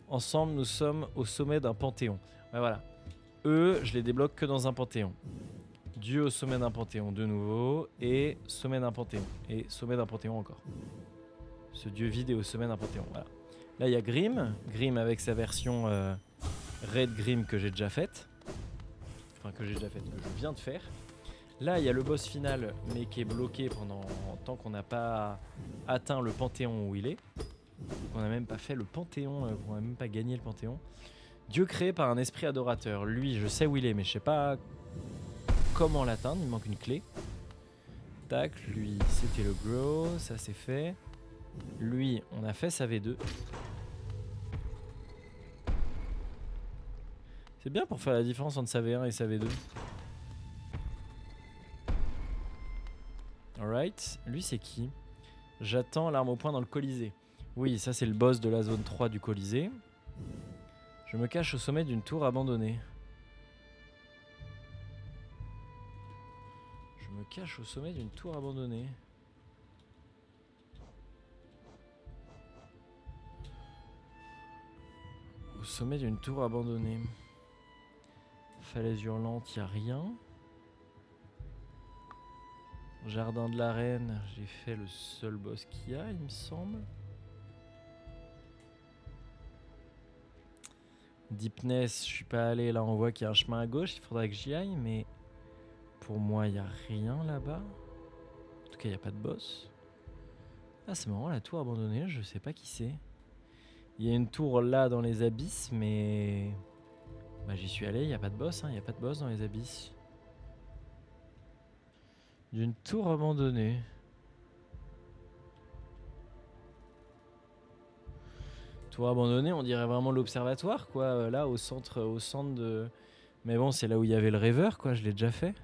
Ensemble nous sommes au sommet d'un panthéon. Ouais voilà. Eux, je les débloque que dans un panthéon. Dieu au sommet d'un panthéon de nouveau. Et sommet d'un panthéon. Et sommet d'un panthéon encore. Ce dieu vide est au sommet d'un panthéon. Voilà. Là, il y a Grim. Grim avec sa version Red Grim que j'ai déjà faite. Enfin, que j'ai déjà faite, que je viens de faire. Là, il y a le boss final, mais qui est bloqué pendant tant qu'on n'a pas atteint le panthéon où il est. On n'a même pas fait le panthéon, on n'a même pas gagné le panthéon. Dieu créé par un esprit adorateur. Lui, je sais où il est, mais je sais pas comment l'atteindre. Il me manque une clé. Tac, lui, c'était le grow, ça c'est fait. Lui, on a fait sa V2. C'est bien pour faire la différence entre sa V1 et sa V2. Alright, lui c'est qui? J'attends l'arme au poing dans le Colisée. Oui, ça c'est le boss de la zone 3 du Colisée. Je me cache au sommet d'une tour abandonnée. Je me cache au sommet d'une tour abandonnée. Au sommet d'une tour abandonnée. Falaise hurlante, y a rien. Jardin de la Reine, j'ai fait le seul boss qu'il y a, il me semble. Deepness, je suis pas allé. Là, on voit qu'il y a un chemin à gauche, il faudrait que j'y aille, mais pour moi, il n'y a rien là-bas. En tout cas, il n'y a pas de boss. Ah, c'est marrant, la tour abandonnée, je sais pas qui c'est. Il y a une tour là dans les abysses, mais bah, j'y suis allé, il n'y a pas de boss, hein, il n'y a pas de boss dans les abysses. D'une tour abandonnée. Tour abandonnée, on dirait vraiment l'observatoire, quoi. Là, au centre de... Mais bon, c'est là où il y avait le rêveur, quoi. Je l'ai déjà fait.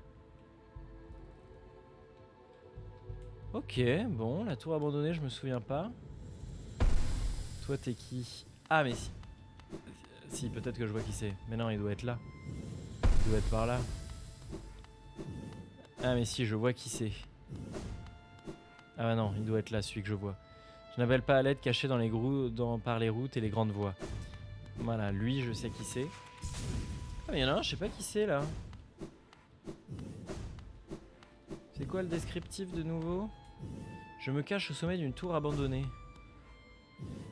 Ok, bon, la tour abandonnée, je me souviens pas. Toi, t'es qui? Ah, mais si. Si, peut-être que je vois qui c'est. Mais non, il doit être là. Il doit être par là. Ah, mais si, je vois qui c'est. Ah bah non, il doit être là, celui que je vois. Je n'appelle pas à l'aide cachée par les routes et les grandes voies. Voilà, lui, je sais qui c'est. Ah, mais il y en a un, je sais pas qui c'est, là. C'est quoi le descriptif de nouveau? Je me cache au sommet d'une tour abandonnée.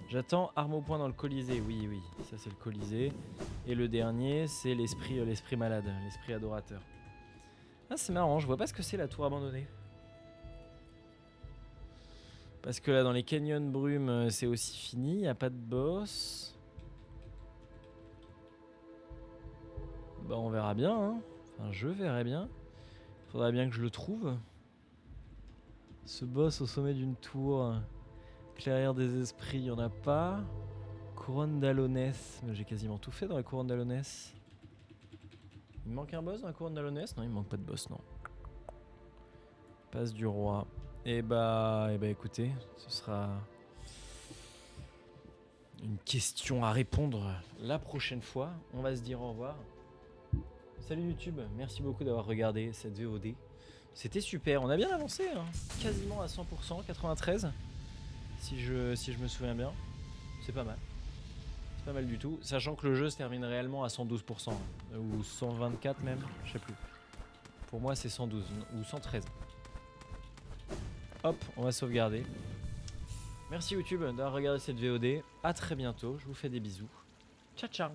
J'attends arme au poing dans le Colisée. Oui, oui, ça c'est le Colisée. Et le dernier, c'est l'esprit malade, l'esprit adorateur. Ah, c'est marrant, je vois pas ce que c'est la tour abandonnée. Parce que là, dans les canyons brumes, c'est aussi fini, il n'y a pas de boss. Bah, on verra bien, hein. Enfin, je verrai bien. Faudrait bien que je le trouve. Ce boss au sommet d'une tour. Clairière des esprits, il n'y en a pas. Couronne d'Alonès. J'ai quasiment tout fait dans la couronne d'Alonès. Il me manque un boss dans la couronne d'Alonès? Non, il me manque pas de boss, non. Passe du roi. Et bah écoutez, ce sera une question à répondre la prochaine fois. On va se dire au revoir. Salut YouTube, merci beaucoup d'avoir regardé cette VOD. C'était super, on a bien avancé, hein. Quasiment à 100%, 93, si je me souviens bien. C'est pas mal. C'est pas mal du tout, sachant que le jeu se termine réellement à 112%, hein, ou 124 même, je sais plus. Pour moi c'est 112 ou 113. Hop, on va sauvegarder. Merci YouTube d'avoir regardé cette VOD. À très bientôt. Je vous fais des bisous. Ciao, ciao.